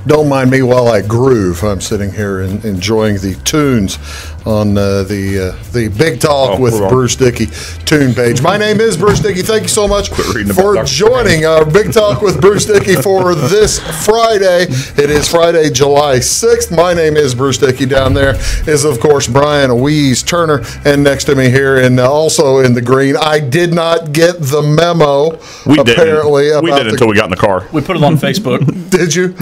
Don't mind me while I groove. I'm sitting here enjoying the tunes on the Big Talk with Bruce Dickey tune page. My name is Bruce Dickey. Thank you so much for joining our Big Talk with Bruce Dickey for this Friday. It is Friday, July 6th. My name is Bruce Dickey. Down there is, of course, Brian Weeze Turner, and next to me here, and also in the green, I did not get the memo. We did until we got in the car. We put it on Facebook. Did you?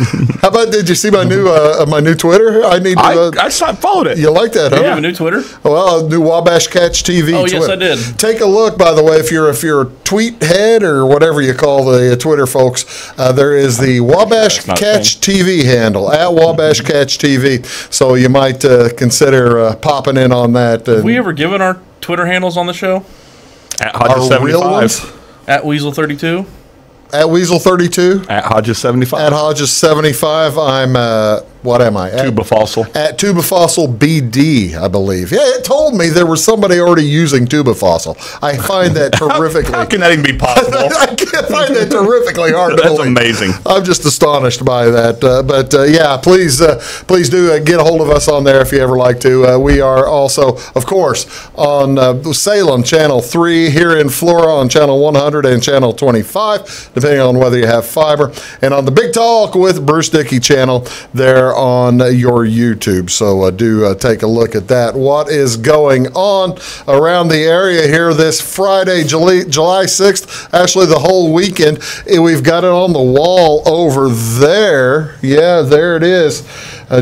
How about, did you see my new Twitter? I followed it. You like that, huh? You have a new Twitter? Well, a new Wabash Catch TV. Oh, Twitter. yes, I did. Take a look, by the way, if you're a tweet head or whatever you call the Twitter folks. There is the Wabash Catch TV handle at Wabash Catch TV. So you might consider popping in on that. Have we ever given our Twitter handles on the show? At Hodges75. At Weasel32. At Weasel32. At Hodges75. At Hodges75. I'm, what am I? Tuba Fossil. At Tuba Fossil BD, I believe. Yeah, it told me there was somebody already using Tuba Fossil. I find that terrifically. How can that even be possible? I can't find that terrifically hard to believe. That's amazing. I'm just astonished by that. Yeah, please do get a hold of us on there if you ever like to. We are also, of course, on Salem Channel 3, here in Flora on Channel 100 and Channel 25, depending on whether you have fiber, and on the Big Talk with Bruce Dickey channel there on your YouTube. So do take a look at that. What is going on around the area here this Friday, July 6th? Actually, the whole weekend. We've got it on the wall over there. Yeah, there it is.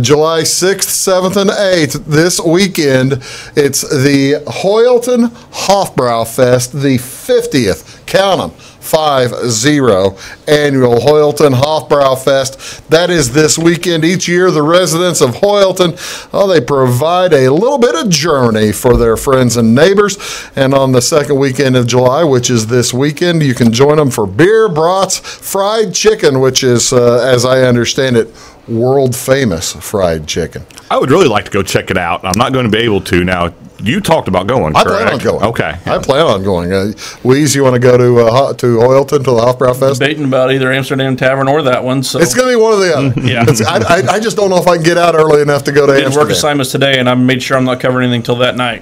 July 6th, 7th, and 8th this weekend. It's the Hoyleton Hofbrau Fest, the 50th, count them, 5-0 annual Hoyleton Hofbrau Fest. That is this weekend. Each year, the residents of Hoyleton, they provide a little bit of journey for their friends and neighbors. And on the second weekend of July, which is this weekend, you can join them for beer, brats, fried chicken, which is, as I understand it, world famous fried chicken. I would really like to go check it out. I'm not going to be able to now. You talked about going, correct? I plan on going. Okay. I plan on going. Weeze, you want to go to Hoyleton, to the Hofbrau Fest? Debating about either Amsterdam Tavern or that one. So it's going to be one or the other. Yeah. I just don't know if I can get out early enough to go to Amsterdam. Work assignments today, and I made sure I'm not covering anything till that night,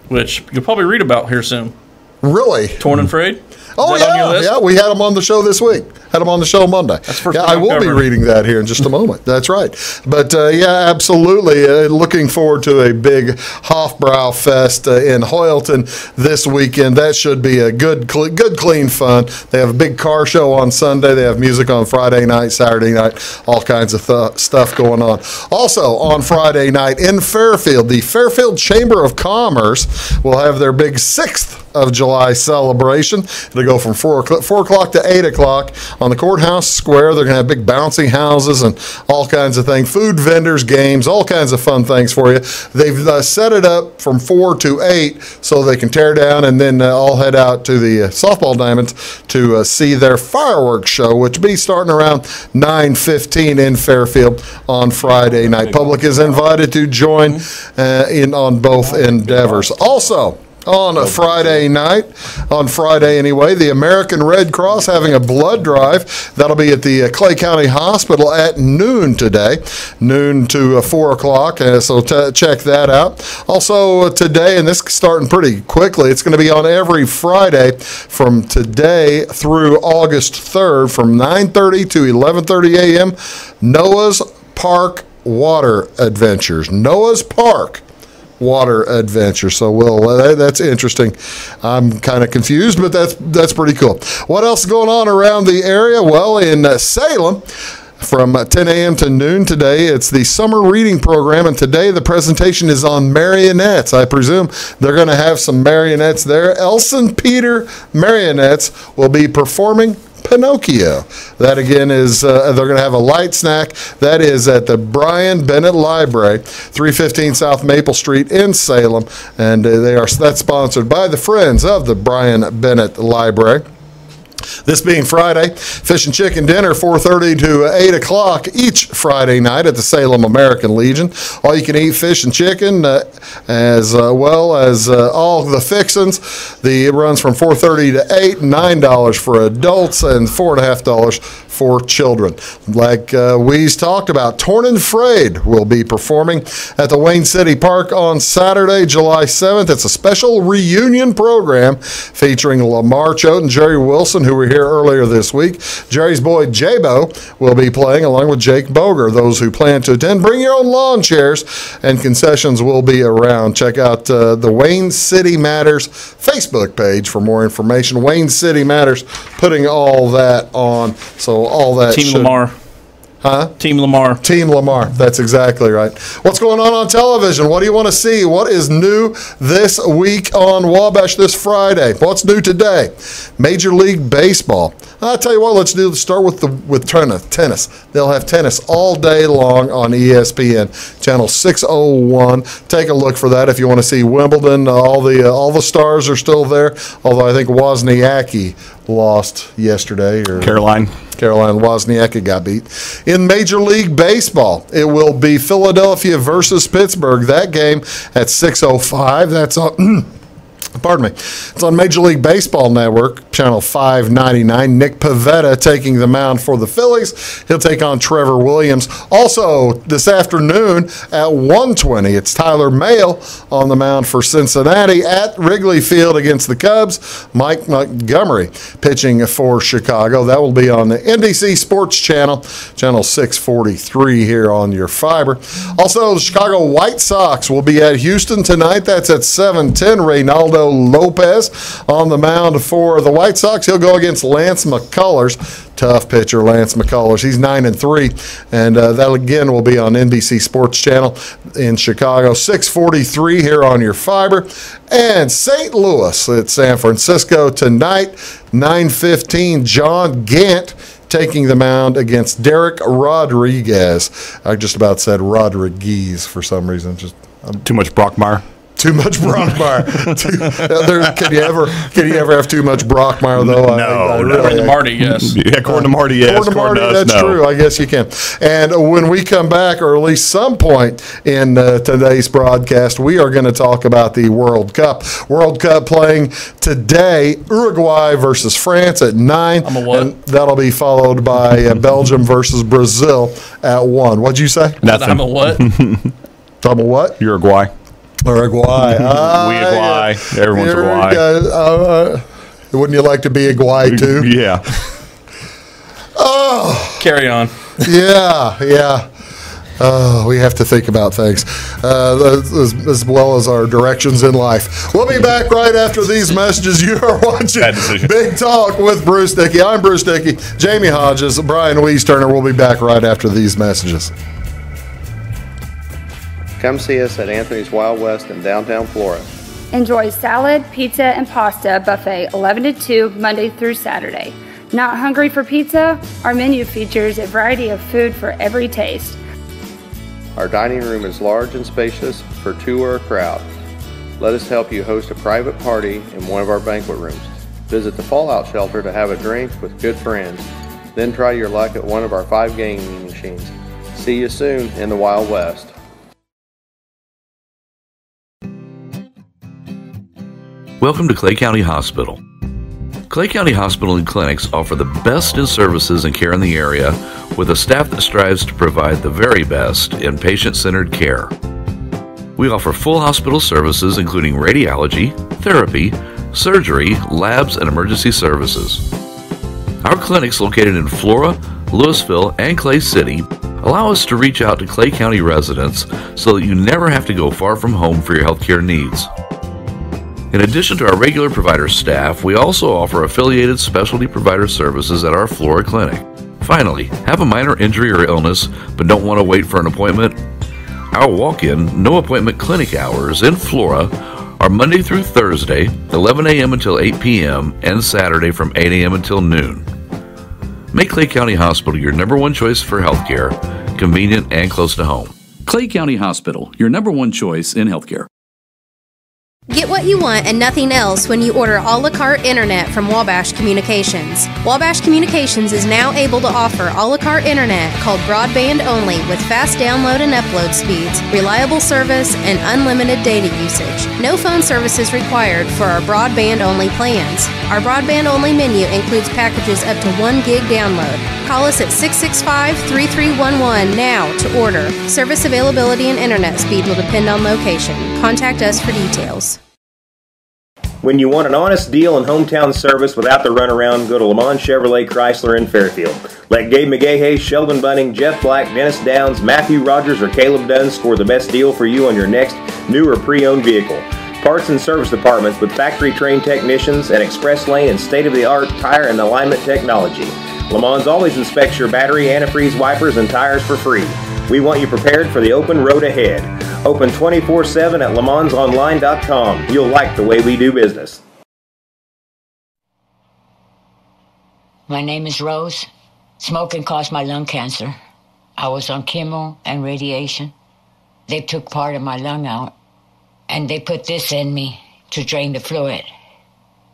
which you'll probably read about here soon. Really? Torn and Frayed? Oh, yeah. We had them on the show this week. Had them on the show Monday. I will be reading that here in just a moment. That's right. But, yeah, absolutely. Looking forward to a big Hofbrau Fest in Hoyleton this weekend. That should be a good, clean fun. They have a big car show on Sunday. They have music on Friday night, Saturday night, all kinds of stuff going on. Also, on Friday night in Fairfield, the Fairfield Chamber of Commerce will have their big 6th of July celebration. It'll go from 4 o'clock to 8 o'clock on the courthouse square. They're going to have big bouncy houses and all kinds of things, food vendors, games, all kinds of fun things for you. They've set it up from 4 to 8 so they can tear down and then all head out to the softball diamonds to see their fireworks show, which will be starting around 9:15 in Fairfield on Friday night. Public is invited to join on both endeavors. Also, on a Friday night, the American Red Cross having a blood drive. That'll be at the Clay County Hospital at noon today, noon to 4 o'clock, so check that out. Also today, and this is starting pretty quickly, it's going to be on every Friday from today through August 3rd from 9:30 to 11:30 a.m., Noah's Park Water Adventures. Noah's Park Water Adventure. So, that's interesting. I'm kind of confused, but that's pretty cool. What else is going on around the area? Well, in Salem, from 10 a.m. to noon today, it's the summer reading program, and today the presentation is on marionettes. I presume they're going to have some marionettes there. Elson Peter Marionettes will be performing Pinocchio. That again is they're going to have a light snack. That is at the Brian Bennett Library, 315 South Maple Street in Salem, and that's sponsored by the Friends of the Brian Bennett Library. This being Friday, fish and chicken dinner, 4:30 to 8 o'clock each Friday night at the Salem American Legion. All you can eat fish and chicken, as well as all the fixins. It runs from 4:30 to 8, $9 for adults and $4.50 for children. Like we's talked about, Torn and Frayed will be performing at the Wayne City Park on Saturday, July 7th. It's a special reunion program featuring Lamar Choate and Jerry Wilson, who were here earlier this week. Jerry's boy J-Bo will be playing along with Jake Boger. Those who plan to attend, bring your own lawn chairs, and concessions will be around. Check out the Wayne City Matters Facebook page for more information. Wayne City Matters putting all that on. So all that Team Lamar. Huh? Team Lamar. Team Lamar. That's exactly right. What's going on television? What do you want to see? What is new this week on Wabash this Friday? What's new today? Major League Baseball. I'll tell you what, let's start with tennis. They'll have tennis all day long on ESPN, channel 601. Take a look for that if you want to see Wimbledon. All the stars are still there, although I think Wozniacki lost yesterday. Or Caroline Wozniacki got beat. In Major League Baseball, it will be Philadelphia versus Pittsburgh. That game at 6:05. That's on. Pardon me. It's on Major League Baseball Network, channel 599. Nick Pivetta taking the mound for the Phillies. He'll take on Trevor Williams. Also, this afternoon at 1:20, it's Tyler Mahle on the mound for Cincinnati at Wrigley Field against the Cubs. Mike Montgomery pitching for Chicago. That will be on the NBC Sports Channel, channel 643 here on your fiber. Also, the Chicago White Sox will be at Houston tonight. That's at 7:10. Reynaldo Lopez on the mound for the White Sox. He'll go against Lance McCullers. Tough pitcher, Lance McCullers. He's 9-3, and that again will be on NBC Sports Channel in Chicago. 6:43 here on your fiber. And St. Louis at San Francisco tonight, 9:15. John Gant taking the mound against Derek Rodriguez. I just about said Rodriguez for some reason. Just too much Brockmeyer. Too much Brockmeyer. Can you ever have too much Brockmeyer though? No, according to Marty, yes. Yeah, according to Marty, yes. According to Marty, that's true. I guess you can. And when we come back, or at least some point in today's broadcast, we are going to talk about the World Cup. World Cup playing today, Uruguay versus France at 9. I'm a what? And that'll be followed by Belgium versus Brazil at 1. What'd you say? Nothing. I'm a what? I'm a what? Uruguay. Uruguay. Everyone's Uruguay. Wouldn't you like to be Uruguay too? Yeah. Oh. Carry on. Yeah. We have to think about things as well as our directions in life. We'll be back right after these messages. You are watching Big Talk with Bruce Dickey. I'm Bruce Dickey. Jamie Hodges, Brian Wiesturner. We'll be back right after these messages. Come see us at Anthony's Wild West in downtown Flora. Enjoy salad, pizza, and pasta buffet 11 to 2 Monday through Saturday. Not hungry for pizza? Our menu features a variety of food for every taste. Our dining room is large and spacious for 2 or a crowd. Let us help you host a private party in one of our banquet rooms. Visit the Fallout Shelter to have a drink with good friends. Then try your luck at one of our 5 gaming machines. See you soon in the Wild West. Welcome to Clay County Hospital. Clay County Hospital and Clinics offer the best in services and care in the area with a staff that strives to provide the very best in patient-centered care. We offer full hospital services including radiology, therapy, surgery, labs, and emergency services. Our clinics located in Flora, Louisville, and Clay City allow us to reach out to Clay County residents so that you never have to go far from home for your healthcare needs. In addition to our regular provider staff, we also offer affiliated specialty provider services at our Flora clinic. Finally, have a minor injury or illness but don't want to wait for an appointment? Our walk-in, no appointment clinic hours in Flora are Monday through Thursday, 11 a.m. until 8 p.m., and Saturday from 8 a.m. until noon. Make Clay County Hospital your number one choice for healthcare, convenient and close to home. Clay County Hospital, your number one choice in healthcare. Get what you want and nothing else when you order a la carte internet from Wabash Communications. Wabash Communications is now able to offer a la carte internet called broadband only with fast download and upload speeds, reliable service, and unlimited data usage. No phone service is required for our broadband only plans. Our broadband only menu includes packages up to 1 gig download. Call us at 665-3311 now to order. Service availability and internet speed will depend on location. Contact us for details. When you want an honest deal and hometown service without the runaround, go to Lamont Chevrolet Chrysler in Fairfield. Let Gabe McGahey, Sheldon Bunning, Jeff Black, Dennis Downs, Matthew Rogers, or Caleb Dunn score the best deal for you on your next new or pre-owned vehicle. Parts and service departments with factory-trained technicians and express lane and state-of-the-art tire and alignment technology. Lamont always inspects your battery, antifreeze, wipers, and tires for free. We want you prepared for the open road ahead. Open 24/7 at LeMansOnline.com. You'll like the way we do business. My name is Rose. Smoking caused my lung cancer. I was on chemo and radiation. They took part of my lung out, and they put this in me to drain the fluid.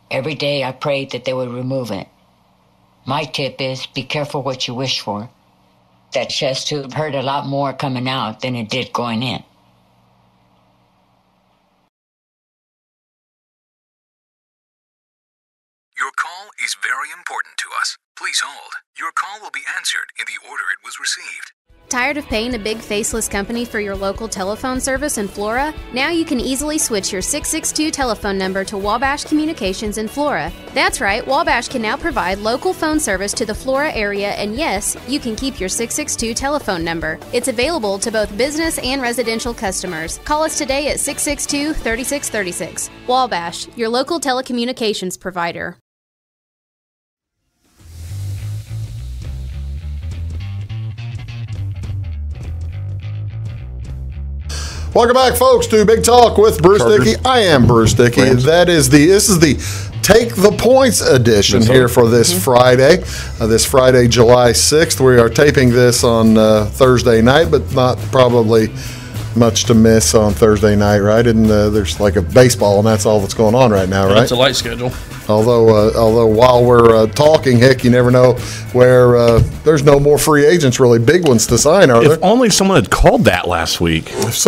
Every day I prayed that they would remove it. My tip is be careful what you wish for. That chest tube hurt a lot more coming out than it did going in. Your call is very important to us. Please hold. Your call will be answered in the order it was received. Tired of paying a big faceless company for your local telephone service in Flora? Now you can easily switch your 662 telephone number to Wabash Communications in Flora. That's right, Wabash can now provide local phone service to the Flora area, and yes, you can keep your 662 telephone number. It's available to both business and residential customers. Call us today at 662-3636. Wabash, your local telecommunications provider. Welcome back, folks, to Big Talk with Bruce Dickey. I am Bruce Dickey. This is the Take the Points edition here for this Friday, July 6th. We are taping this on Thursday night, but not probably much to miss on Thursday night, right? And there's like a baseball, and that's all that's going on right now, right? It's a light schedule. Although while we're talking, heck, you never know where there's no more free agents, really big ones to sign, are there? If only someone had called that last week. If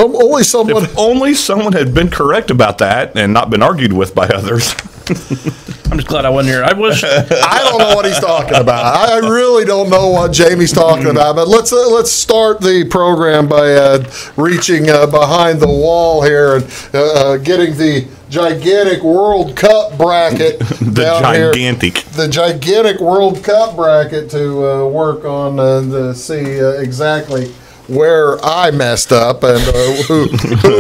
only someone had been correct about that and not been argued with by others. I'm just glad I wasn't here. I wish. I don't know what he's talking about. I really don't know what Jamie's talking about. But let's start the program by reaching behind the wall here and getting the gigantic World Cup bracket. The gigantic World Cup bracket to work on to see exactly where I messed up and who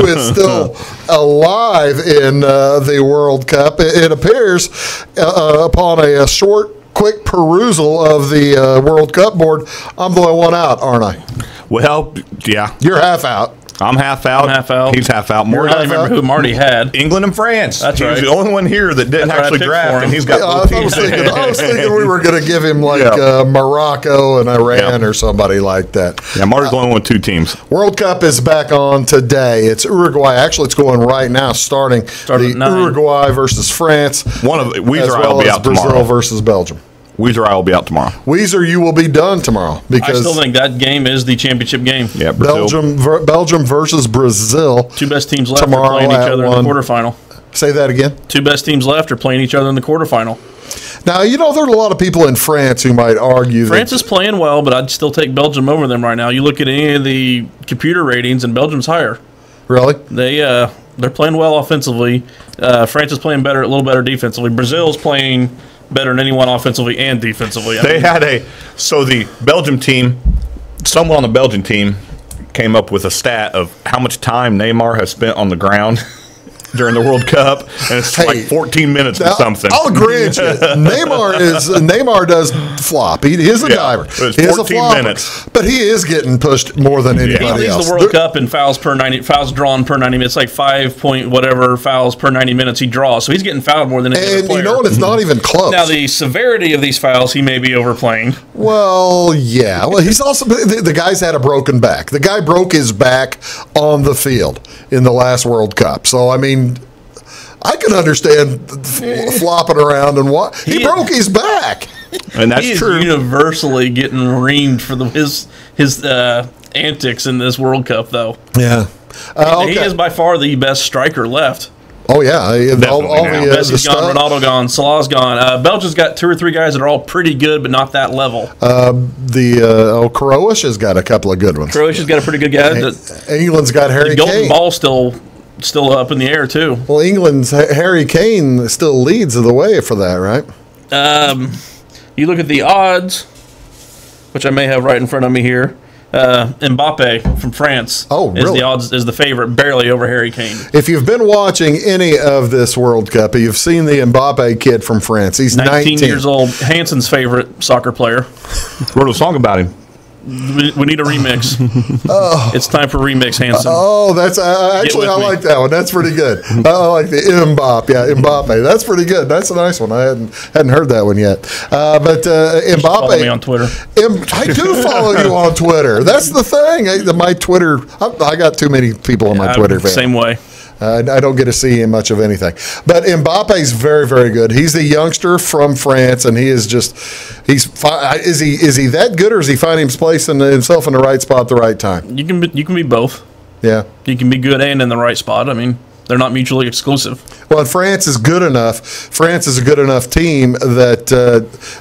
is still alive in the World Cup. It appears upon a short, quick perusal of the World Cup board, I'm the only one out, aren't I? Well, yeah. You're half out. I'm half out. He's half out. I don't remember who Marty had. England and France. That's right. He's the only one here that didn't actually draft, and he's got both teams. I was thinking we were going to give him Morocco and Iran or somebody like that. Yeah, Marty's the only one with 2 teams. World Cup is back on today. It's Uruguay. Actually, it's going right now, starting the Uruguay versus France. One of Weezer as well will be as out Brazil tomorrow. versus Belgium. Weezer will be out tomorrow. Weezer, you will be done tomorrow because I still think that game is the championship game. Yeah, Belgium versus Brazil. 2 best teams left are playing each other in the quarterfinal. Say that again. 2 best teams left are playing each other in the quarterfinal. Now, there are a lot of people in France who might argue France is playing well, but I'd still take Belgium over them right now. You look at any of the computer ratings, and Belgium's higher. Really? They're playing well offensively. France is playing better, a little better defensively. Brazil's playing better than anyone offensively and defensively. The Belgium team, someone on the Belgian team came up with a stat of how much time Neymar has spent on the ground during the World Cup, and it's like 14 minutes or something. I'll grant you, Neymar does flop. He is a diver. He is a flopper, minutes. But he is getting pushed more than anybody else. He leads the World Cup in fouls drawn per 90 minutes. It's like 5 point whatever fouls per 90 minutes he draws. So he's getting fouled more than any other player. And you know what? It's not even close. Now, the severity of these fouls, he may be overplaying. Well, yeah. Well, he's also the guy's had a broken back. The guy broke his back on the field in the last World Cup. So, I mean, I can understand flopping around and what he broke his back. And that's true. Universally getting reamed for his antics in this World Cup, though. Yeah. He is by far the best striker left. Oh, yeah. Messi's gone, Ronaldo gone, Salah's gone. Belgium's got 2 or 3 guys that are all pretty good, but not that level. Croatia's got a couple of good ones. Croatia's got a pretty good guy. England's got Harry Kane. The golden ball still up in the air, too. Well, England's Harry Kane still leads the way for that, right? You look at the odds, which I may have right in front of me here. Mbappe from France is the favorite, barely over Harry Kane. If you've been watching any of this World Cup, you've seen the Mbappe kid from France. He's 19 years old. Hansen's favorite soccer player. Wrote a song about him. We need a remix. It's time for remix, Hansen. Oh, that's actually I like that one. That's pretty good. I like the Mbappe. Yeah, Mbappe. That's pretty good. That's a nice one. I hadn't heard that one yet. But Mbappe. Follow me on Twitter. I do follow you on Twitter. That's the thing. My Twitter. I got too many people on my Twitter. Same way. I don't get to see much of anything. But Mbappe's very, very good. He's the youngster from France, and he is just – is he that good, or is he finding his place in himself in the right spot at the right time? You can be both. Yeah. You can be good and in the right spot. I mean, they're not mutually exclusive. Well, and France is good enough. France is a good enough team that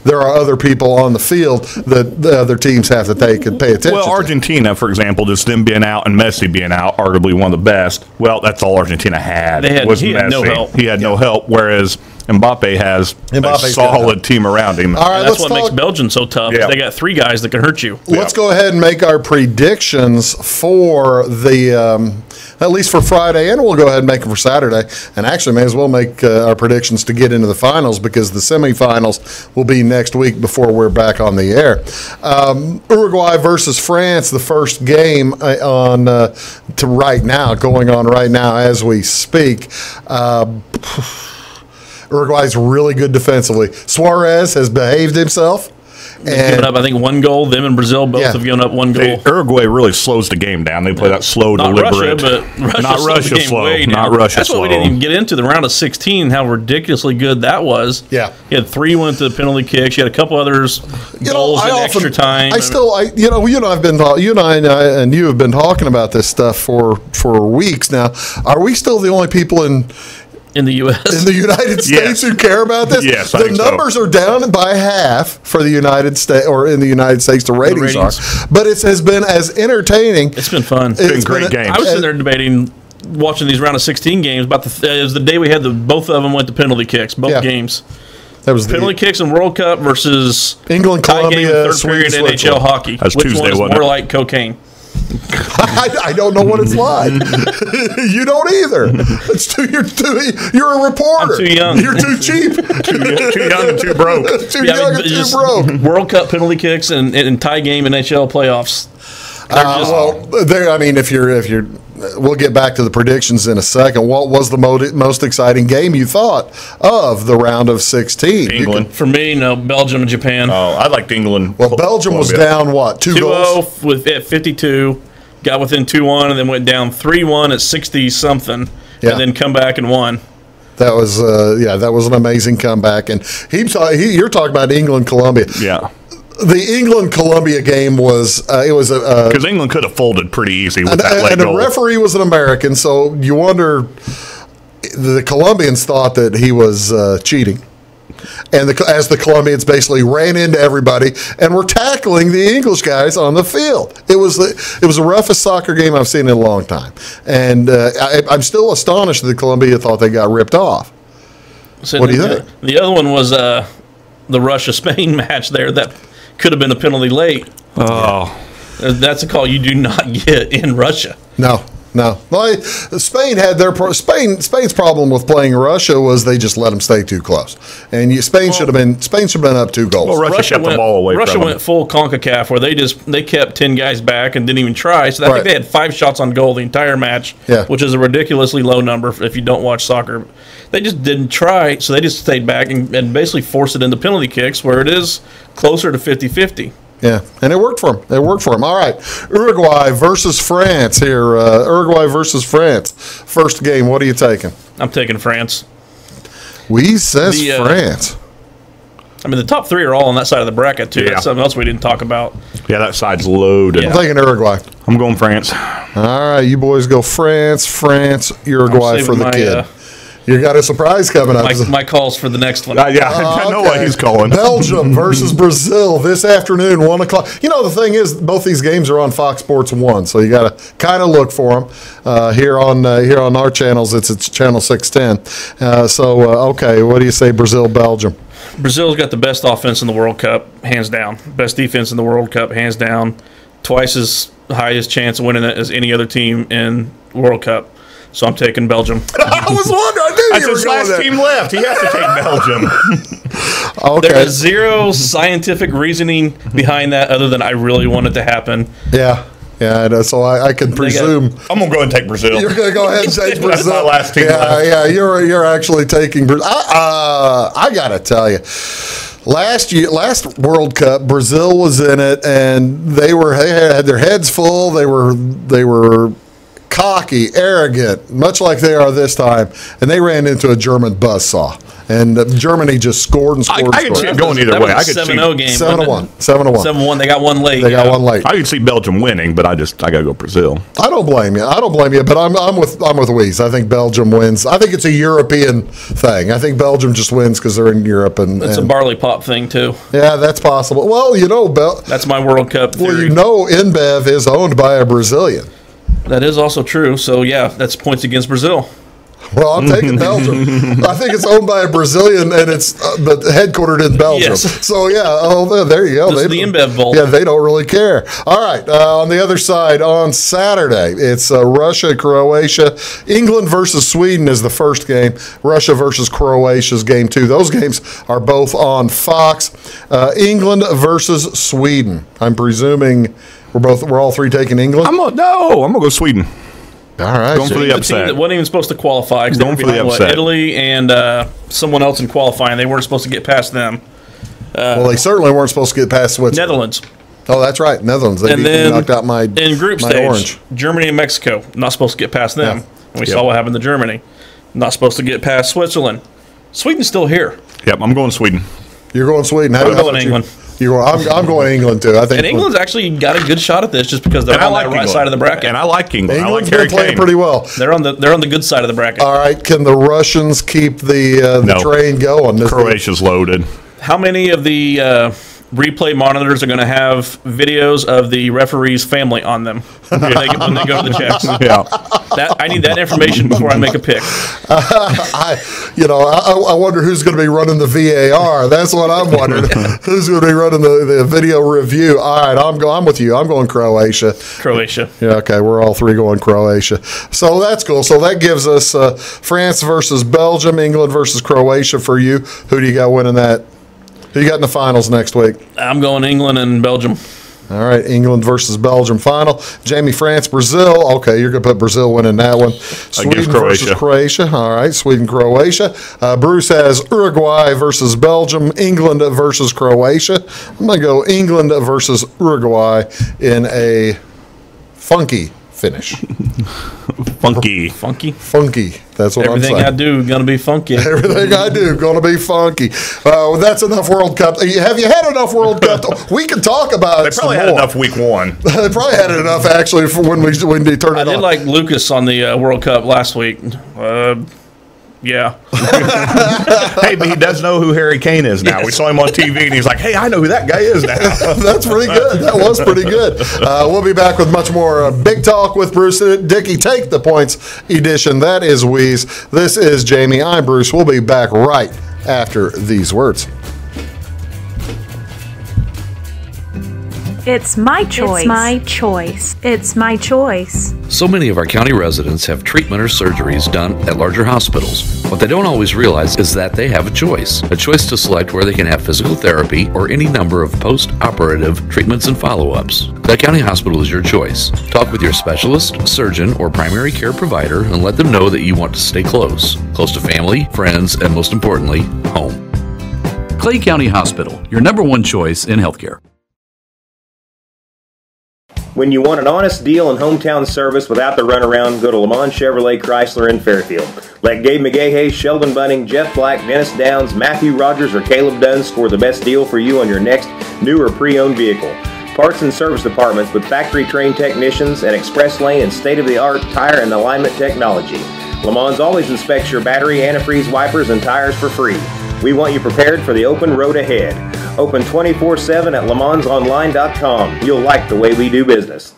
there are other people on the field that the other teams have to take and pay attention Well, Argentina, for example, just them being out and Messi being out, arguably one of the best. Well, that's all Argentina had. He had no help. He had no help, whereas Mbappe has a solid team around him. All right, that's what makes Belgium so tough. Yeah. They got 3 guys that can hurt you. Let's go ahead and make our predictions for the at least for Friday, and we'll go ahead and make them for Saturday. And actually, may as well make our predictions to get into the finals, because the semifinals will be next week before we're back on the air. Uruguay versus France, the first game going on right now as we speak. Uruguay's really good defensively. Suarez has behaved himself. They've given up, I think, 1 goal. Them and Brazil both have given up 1 goal. Uruguay really slows the game down. They play that slow, deliberate. Not Russia slow. That's what we didn't even get into, the round of 16, how ridiculously good that was. Yeah. You had 3 went to the penalty kicks. You had a couple others goals in extra time. You and you have been talking about this stuff for weeks now. Are we still the only people in the U.S. in the United States who care about this? Yes, the numbers are down by half for the United States, or in the United States, the ratings are. But it has been as entertaining. It's been fun. It's been great games. I was sitting there debating, watching these round of 16 games. It was the day we had both of them went to penalty kicks, both games. That was penalty kicks in World Cup versus England, Colombia, game, third period NHL hockey. That's Which Tuesday, one is wasn't more it? like cocaine? I don't know what it's like. You don't either. You're a reporter. I'm too young. You're too cheap. too young and too broke. Too young and too broke. World Cup penalty kicks and tie game NHL playoffs. If you're, we'll get back to the predictions in a second. What was the most exciting game you thought of the round of 16? England. For me, no, Belgium and Japan. Oh, I liked England. Well, Belgium was down, 2 goals? 2-0 at 52, got within 2-1, and then went down 3-1 at 60-something, and then come back and won. That was that was an amazing comeback. And you're talking about England, Colombia. Yeah. The England-Colombia game was because England could have folded pretty easy with that late goal. And the referee was an American, so you wonder, the Colombians thought that he was cheating. And as the Colombians basically ran into everybody and were tackling the English guys on the field. It was the roughest soccer game I've seen in a long time. And I'm still astonished that Colombia thought they got ripped off. So what do you think? The other one was the Russia-Spain match there that could have been a penalty late. Oh. That's a call you do not get in Russia. No. Well, Spain had Spain's problem with playing Russia was they just let them stay too close, and Spain should have been up 2 goals. Well, Russia kept the ball away. Russia went full CONCACAF where they kept 10 guys back and didn't even try. So I think they had 5 shots on goal the entire match, which is a ridiculously low number if you don't watch soccer. They just didn't try, so they just stayed back and basically forced it into penalty kicks where it is closer to 50-50. Yeah, and it worked for him. All right, Uruguay versus France here. Uruguay versus France. First game, what are you taking? I'm taking France. Wheeze says France. I mean, the top three are all on that side of the bracket, too. Yeah. That's something else we didn't talk about. Yeah, that side's loaded. I'm taking Uruguay. I'm going France. All right, you boys go France, Uruguay for the kid. You got a surprise coming up. My call's for the next one. I know what he's calling. Belgium versus Brazil this afternoon, 1 o'clock. You know, the thing is, both these games are on Fox Sports 1, so you got to kind of look for them. Here on our channels, it's channel 610. Okay, what do you say, Brazil, Belgium? Brazil's got the best offense in the World Cup, hands down. Best defense in the World Cup, hands down. Twice as highest chance of winning it as any other team in World Cup. So I'm taking Belgium. I was wondering. I knew you were going last team left. He has to take Belgium. Okay. There is zero scientific reasoning behind that other than I really want it to happen. Yeah. Yeah, so I can presume. I'm going to go ahead and take Brazil. You're going to go ahead and take Brazil. That's my last team left. Yeah, you're actually taking Brazil. I got to tell you, last World Cup, Brazil was in it, and they had their heads full. They were cocky, arrogant, much like they are this time, and they ran into a German buzzsaw. And Germany just scored and scored. I could see it going either way. I could 7-0 game. 7-1. 7-1. They got one late. I could see Belgium winning, but I got to go Brazil. I don't blame you. But I'm with Weeze. I think Belgium wins. I think it's a European thing. I think Belgium just wins because they're in Europe. It's a barley pop thing, too. Yeah, that's possible. Well, that's my World Cup theory. Well, InBev is owned by a Brazilian. That is also true. So, yeah, that's points against Brazil. Well, I'm taking Belgium. I think it's owned by a Brazilian, and it's but headquartered in Belgium. Yes. So, yeah, there you go. This is the InBev Bowl. Yeah, they don't really care. All right, on the other side, on Saturday, it's Russia, Croatia. England versus Sweden is the first game. Russia versus Croatia is game 2. Those games are both on Fox. England versus Sweden. I'm presuming we're all three taking England? I'm going to go Sweden. All right. Going for the upset. Team that wasn't even supposed to qualify. Going for the upset. Italy and someone else in qualifying. They weren't supposed to get past them. Well, they certainly weren't supposed to get past Switzerland. Netherlands. Oh, that's right. Netherlands. They knocked out my in group stage, orange. Germany and Mexico. Not supposed to get past them. Yeah. And we saw what happened to Germany. Not supposed to get past Switzerland. Sweden's still here. Yep, I'm going Sweden. You're going Sweden. I'm going England. I'm going England too. I think. And England's actually got a good shot at this, just because they're on the right side of the bracket. And I like England. England's been playing pretty well. They're on the good side of the bracket. All right. Can the Russians keep the train going? Croatia's loaded. How many of the replay monitors are going to have videos of the referee's family on them when they go to the checks? Yeah. I need that information before I make a pick. I wonder who's going to be running the VAR. That's what I'm wondering. Who's going to be running the video review? All right, I'm with you. I'm going Croatia. Yeah, okay. We're all three going Croatia. So that's cool. So that gives us France versus Belgium, England versus Croatia for you. Who do you got winning that? Who you got in the finals next week? I'm going England and Belgium. All right, England versus Belgium final. Jamie, France, Brazil. Okay, you're going to put Brazil winning that one. Sweden versus Croatia. All right, Sweden, Croatia. Bruce has Uruguay versus Belgium, England versus Croatia. I'm going to go England versus Uruguay in a funky finish. Funky. That's what Everything I'm saying. I do going to be funky. Everything I do going to be funky. That's enough World Cup. Have you had enough World Cup? We can talk about it. They probably had enough week 1. They probably had enough actually for when they turned it on. I did like Lucas on the World Cup last week. Yeah. Hey, but he does know who Harry Kane is now. Yes. We saw him on TV, and he's like, hey, I know who that guy is now. That's pretty good. That was pretty good. We'll be back with much more Big Talk with Bruce and Dickey. Take the Points edition. That is Weeze. This is Jamie. I'm Bruce. We'll be back right after these words. It's my choice. It's my choice. It's my choice. So many of our county residents have treatment or surgeries done at larger hospitals. What they don't always realize is that they have a choice to select where they can have physical therapy or any number of post-operative treatments and follow-ups. Clay County Hospital is your choice. Talk with your specialist, surgeon, or primary care provider and let them know that you want to stay close to family, friends, and most importantly, home. Clay County Hospital, your #1 choice in healthcare. When you want an honest deal and hometown service without the runaround, go to Lamont Chevrolet Chrysler in Fairfield. Let Gabe McGahey, Sheldon Bunning, Jeff Black, Dennis Downs, Matthew Rogers, or Caleb Dunn score the best deal for you on your next new or pre-owned vehicle. Parts and service departments with factory-trained technicians and express lane and state-of-the-art tire and alignment technology. Lamont always inspects your battery, antifreeze, wipers, and tires for free. We want you prepared for the open road ahead. Open 24/7 at LeMansOnline.com. You'll like the way we do business.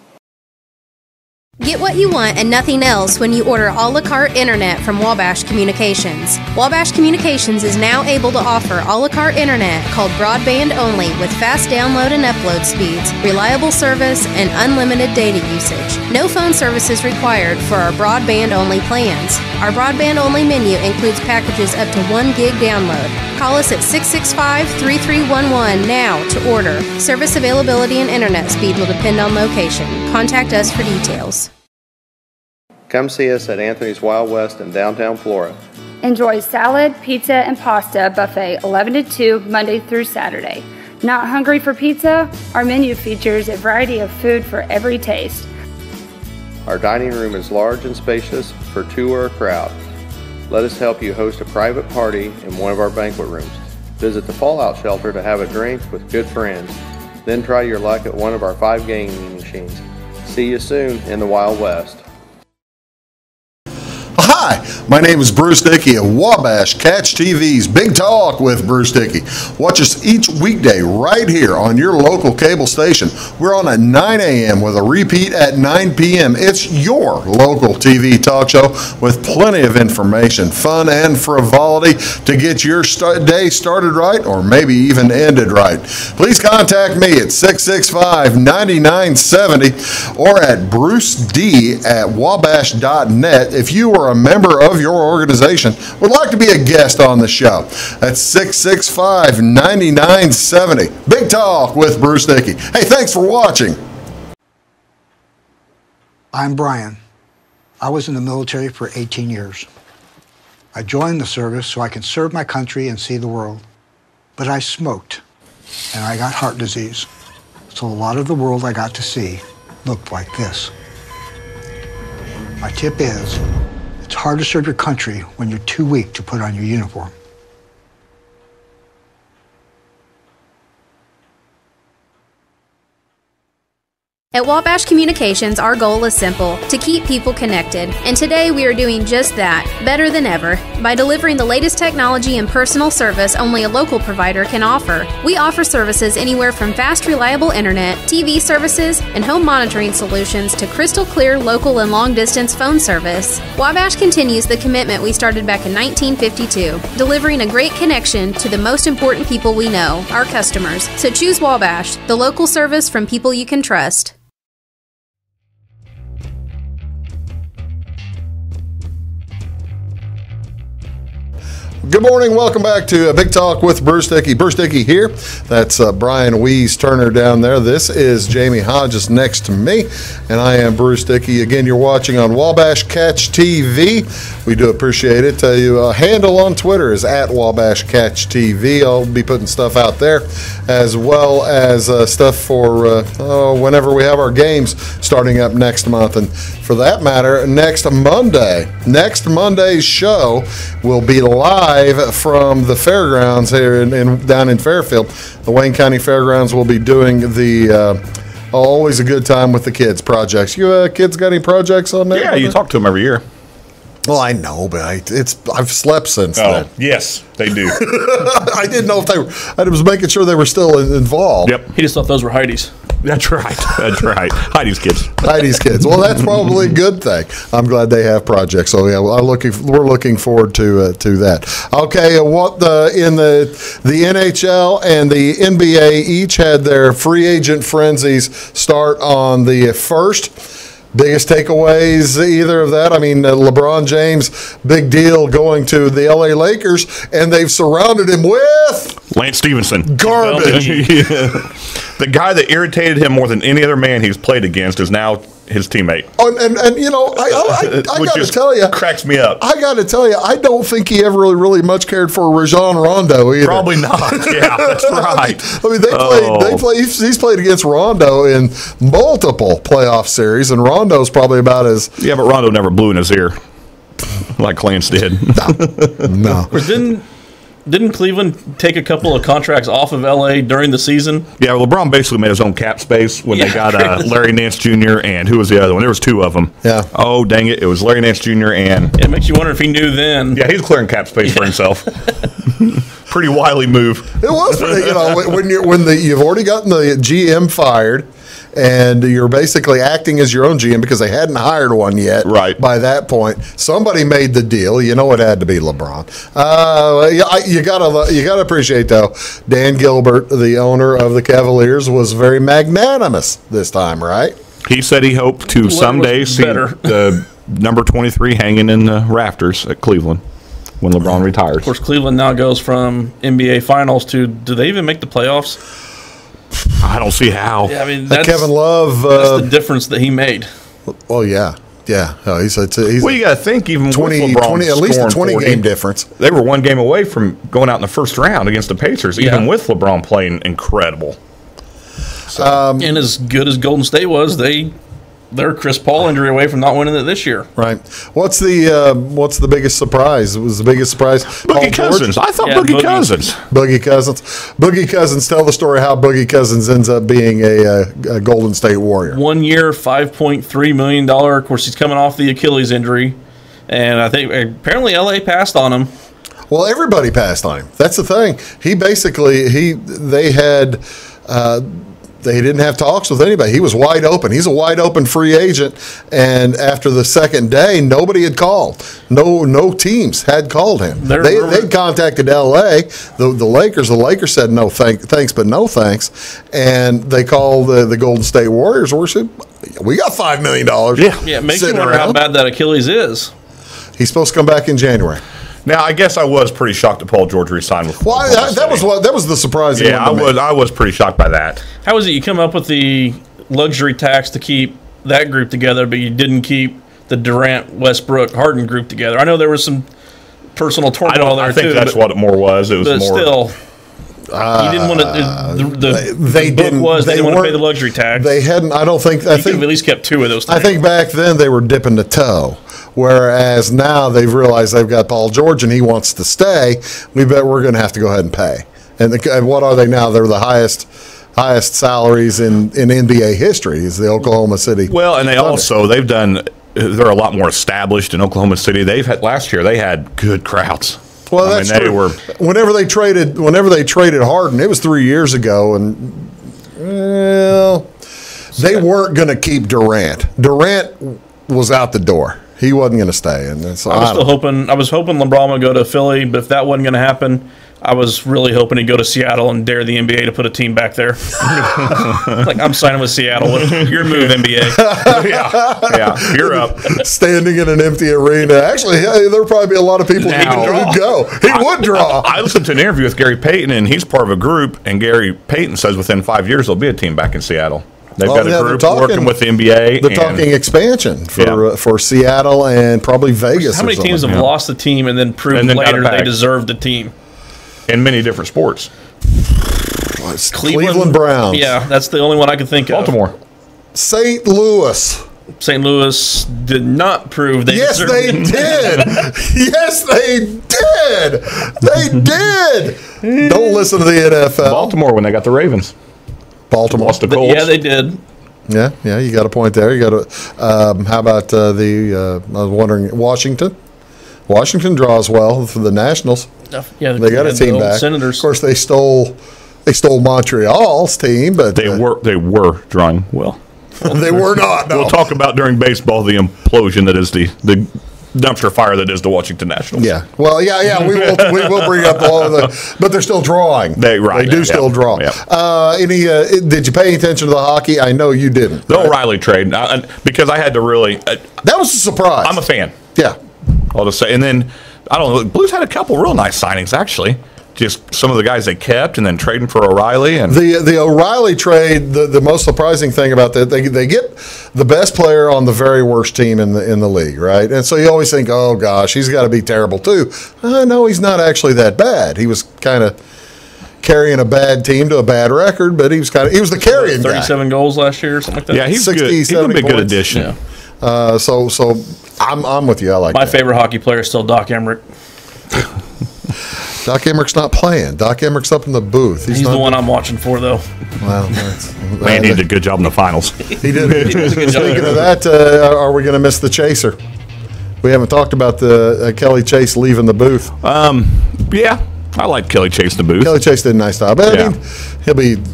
Get what you want and nothing else when you order a la carte internet from Wabash Communications. Wabash Communications is now able to offer a la carte internet called broadband only with fast download and upload speeds, reliable service, and unlimited data usage. No phone service is required for our broadband only plans. Our broadband only menu includes packages up to 1 gig download. Call us at 665-3311 now to order. Service availability and internet speed will depend on location. Contact us for details. Come see us at Anthony's Wild West in downtown Flora. Enjoy salad, pizza, and pasta buffet 11 to 2 Monday through Saturday. Not hungry for pizza? Our menu features a variety of food for every taste. Our dining room is large and spacious for 2 or a crowd. Let us help you host a private party in one of our banquet rooms. Visit the Fallout Shelter to have a drink with good friends. Then try your luck at one of our 5 gaming machines. See you soon in the Wild West. Hi, my name is Bruce Dickey of Wabash Catch TV's Big Talk with Bruce Dickey. Watch us each weekday right here on your local cable station. We're on at 9 a.m. with a repeat at 9 p.m. It's your local TV talk show with plenty of information, fun, and frivolity to get your day started right or maybe even ended right. Please contact me at 665-9970 or at bruced@wabash.net if you are a member of your organization would like to be a guest on the show. That's 665-9970. Big Talk with Bruce Dickey. Hey, thanks for watching. I'm Brian. I was in the military for 18 years. I joined the service so I can serve my country and see the world. But I smoked, and I got heart disease. So a lot of the world I got to see looked like this. My tip is, it's hard to serve your country when you're too weak to put on your uniform. At Wabash Communications, our goal is simple, to keep people connected. And today we are doing just that, better than ever, by delivering the latest technology and personal service only a local provider can offer. We offer services anywhere from fast, reliable internet, TV services, and home monitoring solutions to crystal clear local and long-distance phone service. Wabash continues the commitment we started back in 1952, delivering a great connection to the most important people we know, our customers. So choose Wabash, the local service from people you can trust. Good morning. Welcome back to Big Talk with Bruce Dickey. Bruce Dickey here. That's Brian Wees Turner down there. This is Jamie Hodges next to me, and I am Bruce Dickey. Again, you're watching on Wabash Catch TV. We do appreciate it. Your handle on Twitter is at Wabash Catch TV. I'll be putting stuff out there, as well as stuff for whenever we have our games starting up next month. And for that matter, next Monday. Next Monday's show will be live from the fairgrounds here down in Fairfield. The Wayne County Fairgrounds will be doing the Always a Good Time with the Kids projects. You kids got any projects on there? Yeah, you talk to them every year. Well, I know, but I've slept since then. Yes, they do. I didn't know if they were. I was making sure they were still involved. Yep. He just thought those were Heidi's. That's right. That's right. Heidi's kids. Heidi's kids. Well, that's probably a good thing. I'm glad they have projects. So yeah, we're looking forward to that. Okay, in the NHL and the NBA each had their free agent frenzies start on the 1st. Biggest takeaways, either of that? I mean, LeBron James, big deal going to the LA Lakers, and they've surrounded him with Lance Stevenson. Garbage. The guy that irritated him more than any other man he's played against is now his teammate. Oh, and you know, I got to tell you, cracks me up. I got to tell you, I don't think he ever really much cared for Rajon Rondo either. Probably not. Yeah, that's right. I mean, they played. He's played against Rondo in multiple playoff series, and Rondo's probably about as but Rondo never blew in his ear like Clarence did. No. Didn't Cleveland take a couple of contracts off of LA during the season? Yeah, LeBron basically made his own cap space when they got Larry Nance Jr. and who was the other one? There was two of them. Yeah. Oh, dang it. It was Larry Nance Jr. and... It makes you wonder if he knew then. Yeah, he's clearing cap space for himself. Pretty wily move. It was, you know, when you've already gotten the GM fired, and you're basically acting as your own GM because they hadn't hired one yet. Right. By that point, somebody made the deal. You know, it had to be LeBron. You gotta appreciate though. Dan Gilbert, the owner of the Cavaliers, was very magnanimous this time, right? He said he hoped to someday see the number 23 hanging in the rafters at Cleveland when LeBron retires. Of course, Cleveland now goes from NBA Finals to, do they even make the playoffs? I don't see how. Yeah, I mean, that's Kevin Love. That's the difference that he made. Oh yeah. Oh, he's well, you got to think even 20, with LeBron 20 at least a 20 40, game difference. They were one game away from going out in the first round against the Pacers, even with LeBron playing incredible. So. And as good as Golden State was, they're Chris Paul injury away from not winning it this year. Right. What's the biggest surprise? Was the biggest surprise Boogie Cousins? I thought Boogie Cousins. Boogie Cousins. Tell the story how Boogie Cousins ends up being a Golden State Warrior. 1 year, $5.3 million. Of course, he's coming off the Achilles injury, and I think apparently LA passed on him. Well, everybody passed on him. That's the thing. They didn't have talks with anybody. He was wide open. He's a wide open free agent. And after the second day, nobody had called. No teams had called him. They contacted L.A. The Lakers. The Lakers said no thanks, but no thanks. And they called the Golden State Warriors. We got $5 million. Yeah. It makes you wonder how bad that Achilles is. He's supposed to come back in January. Now, I guess I was pretty shocked that Paul George resigned with. Well, that was the surprising. Yeah, I was pretty shocked by that. How is it you come up with the luxury tax to keep that group together, but you didn't keep the Durant, Westbrook, Harden group together? I know there was some personal turmoil there too. I think that's what it more was. It was more. Still, you didn't want to. They didn't want to pay the luxury tax. They hadn't. I think could have at least kept two of those things. I think back then they were dipping the toe. Whereas now they've realized they've got Paul George and he wants to stay. We bet we're going to have to go ahead and pay. And what are they now? They're the highest salaries in NBA history. Is the Oklahoma City? Well, and they're a lot more established in Oklahoma City. Last year they had good crowds. Well, that's true. Whenever they traded Harden, it was 3 years ago, and they weren't going to keep Durant. Durant was out the door. He wasn't going to stay, and so I was hoping LeBron would go to Philly, but if that wasn't going to happen, I was really hoping he'd go to Seattle and dare the NBA to put a team back there. I'm signing with Seattle. Your move, NBA. yeah, you're up. Standing in an empty arena. Actually, there'll probably be a lot of people who would go. He would draw. I listened to an interview with Gary Payton, and he's part of a group, and Gary Payton says within 5 years there'll be a team back in Seattle. They've got a group working with the NBA. They're talking expansion for Seattle and probably Vegas. How many teams have lost the team and then proved later they deserved the team? In many different sports. Cleveland Browns. Yeah, that's the only one I can think of. Baltimore. St. Louis. St. Louis did not prove they deserved they did. Yes, they did. They did. Don't listen to the NFL. Baltimore when they got the Ravens. Baltimore lost the Colts. Yeah, they did. Yeah, you got a point there. You got to. How about I was wondering Washington. Washington draws well for the Nationals. Yeah, they got a team back. Senators. Of course, they stole Montreal's team, but they were drawing well. They were not. No. We'll talk about during baseball the implosion that is the dumpster fire that is the Washington Nationals. Yeah. Well, yeah. We will bring up all of the, but they're still drawing. They do still draw. Yeah. Did you pay any attention to the hockey? I know you didn't. The O'Reilly trade, because I had to really. That was a surprise. I'm a fan. Yeah. I'll just say, and then I don't know. Blues had a couple real nice signings actually. just some of the guys they kept and then trading for O'Reilly. And the O'Reilly trade, the most surprising thing about that, they get the best player on the very worst team in the league, right? And so you always think, oh gosh, he's got to be terrible too. No, he's not actually that bad. He was kind of carrying a bad team to a bad record, but he was the carrying 37 guy. goals last year or something like that. Yeah, he's 60, good. He's a good addition. Yeah. So I'm with you. I like my that. favorite hockey player is still Doc Emmerich. Doc Emmerich's not playing. Doc Emmerich's up in the booth. He's the one I'm watching for, though. Well, man, he did a good job in the finals. He did. Speaking of that, are we going to miss the chaser? We haven't talked about the Kelly Chase leaving the booth. Yeah, I like Kelly Chase in the booth. Kelly Chase did a nice job. But I mean,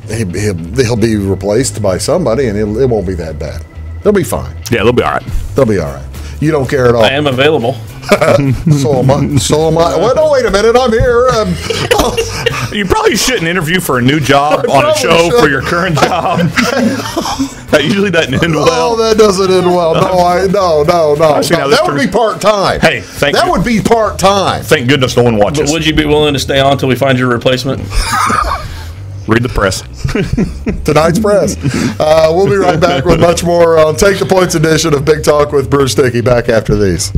he'll be replaced by somebody, and it won't be that bad. They'll be fine. Yeah, they'll be all right. They'll be all right. You don't care at all. I am available. So am I. Well, no, wait a minute. I'm here. You probably shouldn't interview for a new job on a show for your current job. That usually doesn't end well. Oh, that doesn't end well. No. That would be part-time. Hey, that would be part-time. Thank goodness no one watches. But would you be willing to stay on until we find your replacement? Read the press. Tonight's press. We'll be right back with much more on Take the Points edition of Big Talk with Bruce Dickey. Back after these.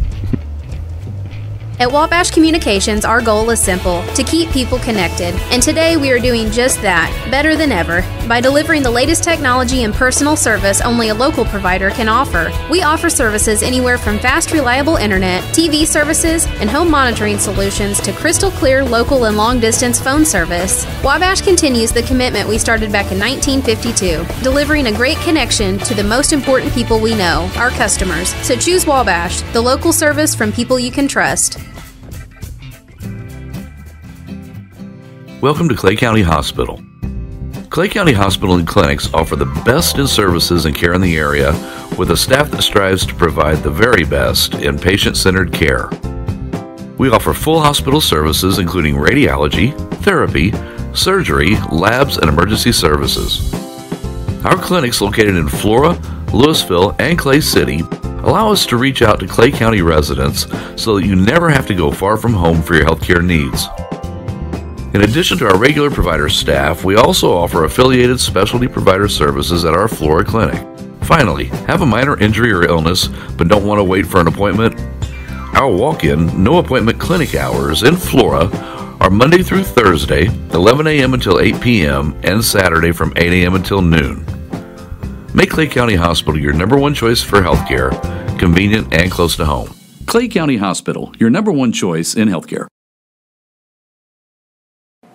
At Wabash Communications, our goal is simple, to keep people connected. And today we are doing just that, better than ever, by delivering the latest technology and personal service only a local provider can offer. We offer services anywhere from fast, reliable internet, TV services, and home monitoring solutions to crystal clear local and long-distance phone service. Wabash continues the commitment we started back in 1952, delivering a great connection to the most important people we know, our customers. So choose Wabash, the local service from people you can trust. Welcome to Clay County Hospital. Clay County Hospital and Clinics offer the best in services and care in the area with a staff that strives to provide the very best in patient-centered care. We offer full hospital services including radiology, therapy, surgery, labs, and emergency services. Our clinics located in Flora, Louisville, and Clay City allow us to reach out to Clay County residents so that you never have to go far from home for your healthcare needs. In addition to our regular provider staff, we also offer affiliated specialty provider services at our Flora clinic. Finally, have a minor injury or illness but don't want to wait for an appointment? Our walk-in, no appointment clinic hours in Flora are Monday through Thursday, 11 a.m. until 8 p.m., and Saturday from 8 a.m. until noon. Make Clay County Hospital your number one choice for healthcare, convenient and close to home. Clay County Hospital, your number one choice in healthcare.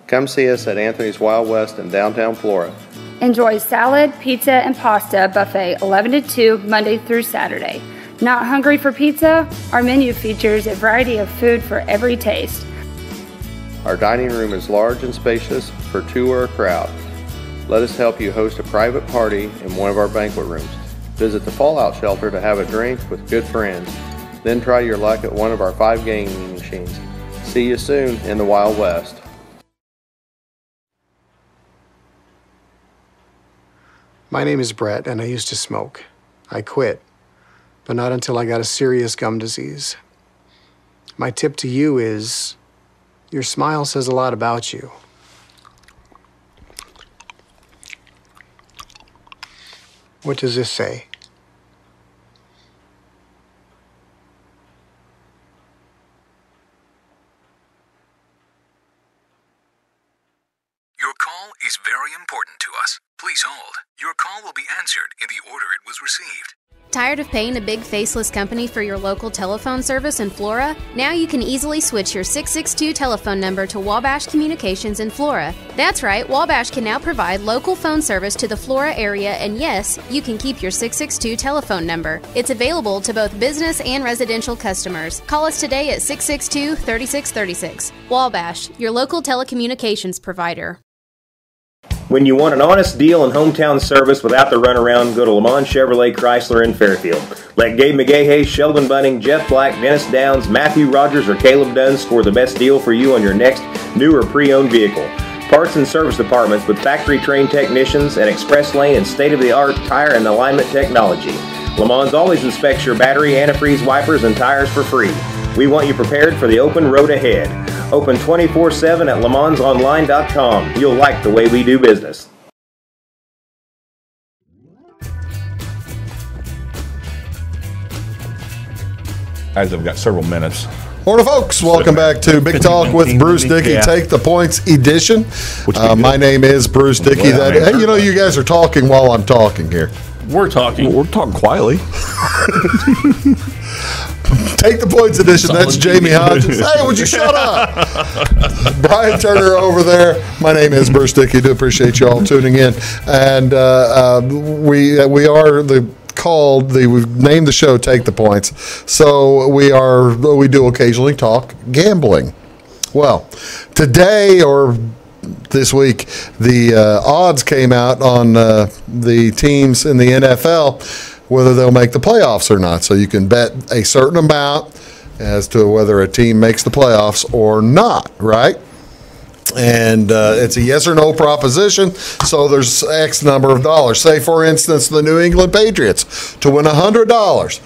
Come see us at Anthony's Wild West in downtown Flora. Enjoy salad, pizza, and pasta buffet 11 to 2 Monday through Saturday. Not hungry for pizza? Our menu features a variety of food for every taste. Our dining room is large and spacious for two or a crowd. Let us help you host a private party in one of our banquet rooms. Visit the Fallout Shelter to have a drink with good friends. Then try your luck at one of our 5 gaming machines. See you soon in the Wild West. My name is Brett, and I used to smoke. I quit, but not until I got a serious gum disease. My tip to you is, your smile says a lot about you. What does this say? Your call is very important to us. Please hold. Your call will be answered in the order it was received. Tired of paying a big faceless company for your local telephone service in Flora? Now you can easily switch your 662 telephone number to Wabash Communications in Flora. That's right, Wabash can now provide local phone service to the Flora area, and yes, you can keep your 662 telephone number. It's available to both business and residential customers. Call us today at 662-3636. Wabash, your local telecommunications provider. When you want an honest deal and hometown service without the runaround, go to Lamont Chevrolet Chrysler in Fairfield. Let Gabe McGahey, Sheldon Bunning, Jeff Black, Dennis Downs, Matthew Rogers, or Caleb Dunn score the best deal for you on your next new or pre-owned vehicle. Parts and service departments with factory-trained technicians and express lane and state-of-the-art tire and alignment technology. Le Mans always inspects your battery, antifreeze, wipers, and tires for free. We want you prepared for the open road ahead. Open 24/7 at lemansonline.com. You'll like the way we do business. Guys, I've got several minutes. Morning, folks. Welcome back to Big Talk with Bruce Dickey. Take the Points edition. My name is Bruce Dickey. Hey, you know, you guys are talking while I'm talking here. We're talking. We're talking quietly. Take the Points edition. That's Jamie Hodges. Hey, would you shut up? Brian Turner over there. My name is Bruce Dickey. Do appreciate you all tuning in. And we are we've named the show Take the Points. So we do occasionally talk gambling. Well, today or this week, the odds came out on the teams in the NFL, whether they'll make the playoffs or not. So you can bet a certain amount as to whether a team makes the playoffs or not, right? And it's a yes or no proposition, so there's X number of dollars. Say, for instance, the New England Patriots, to win $100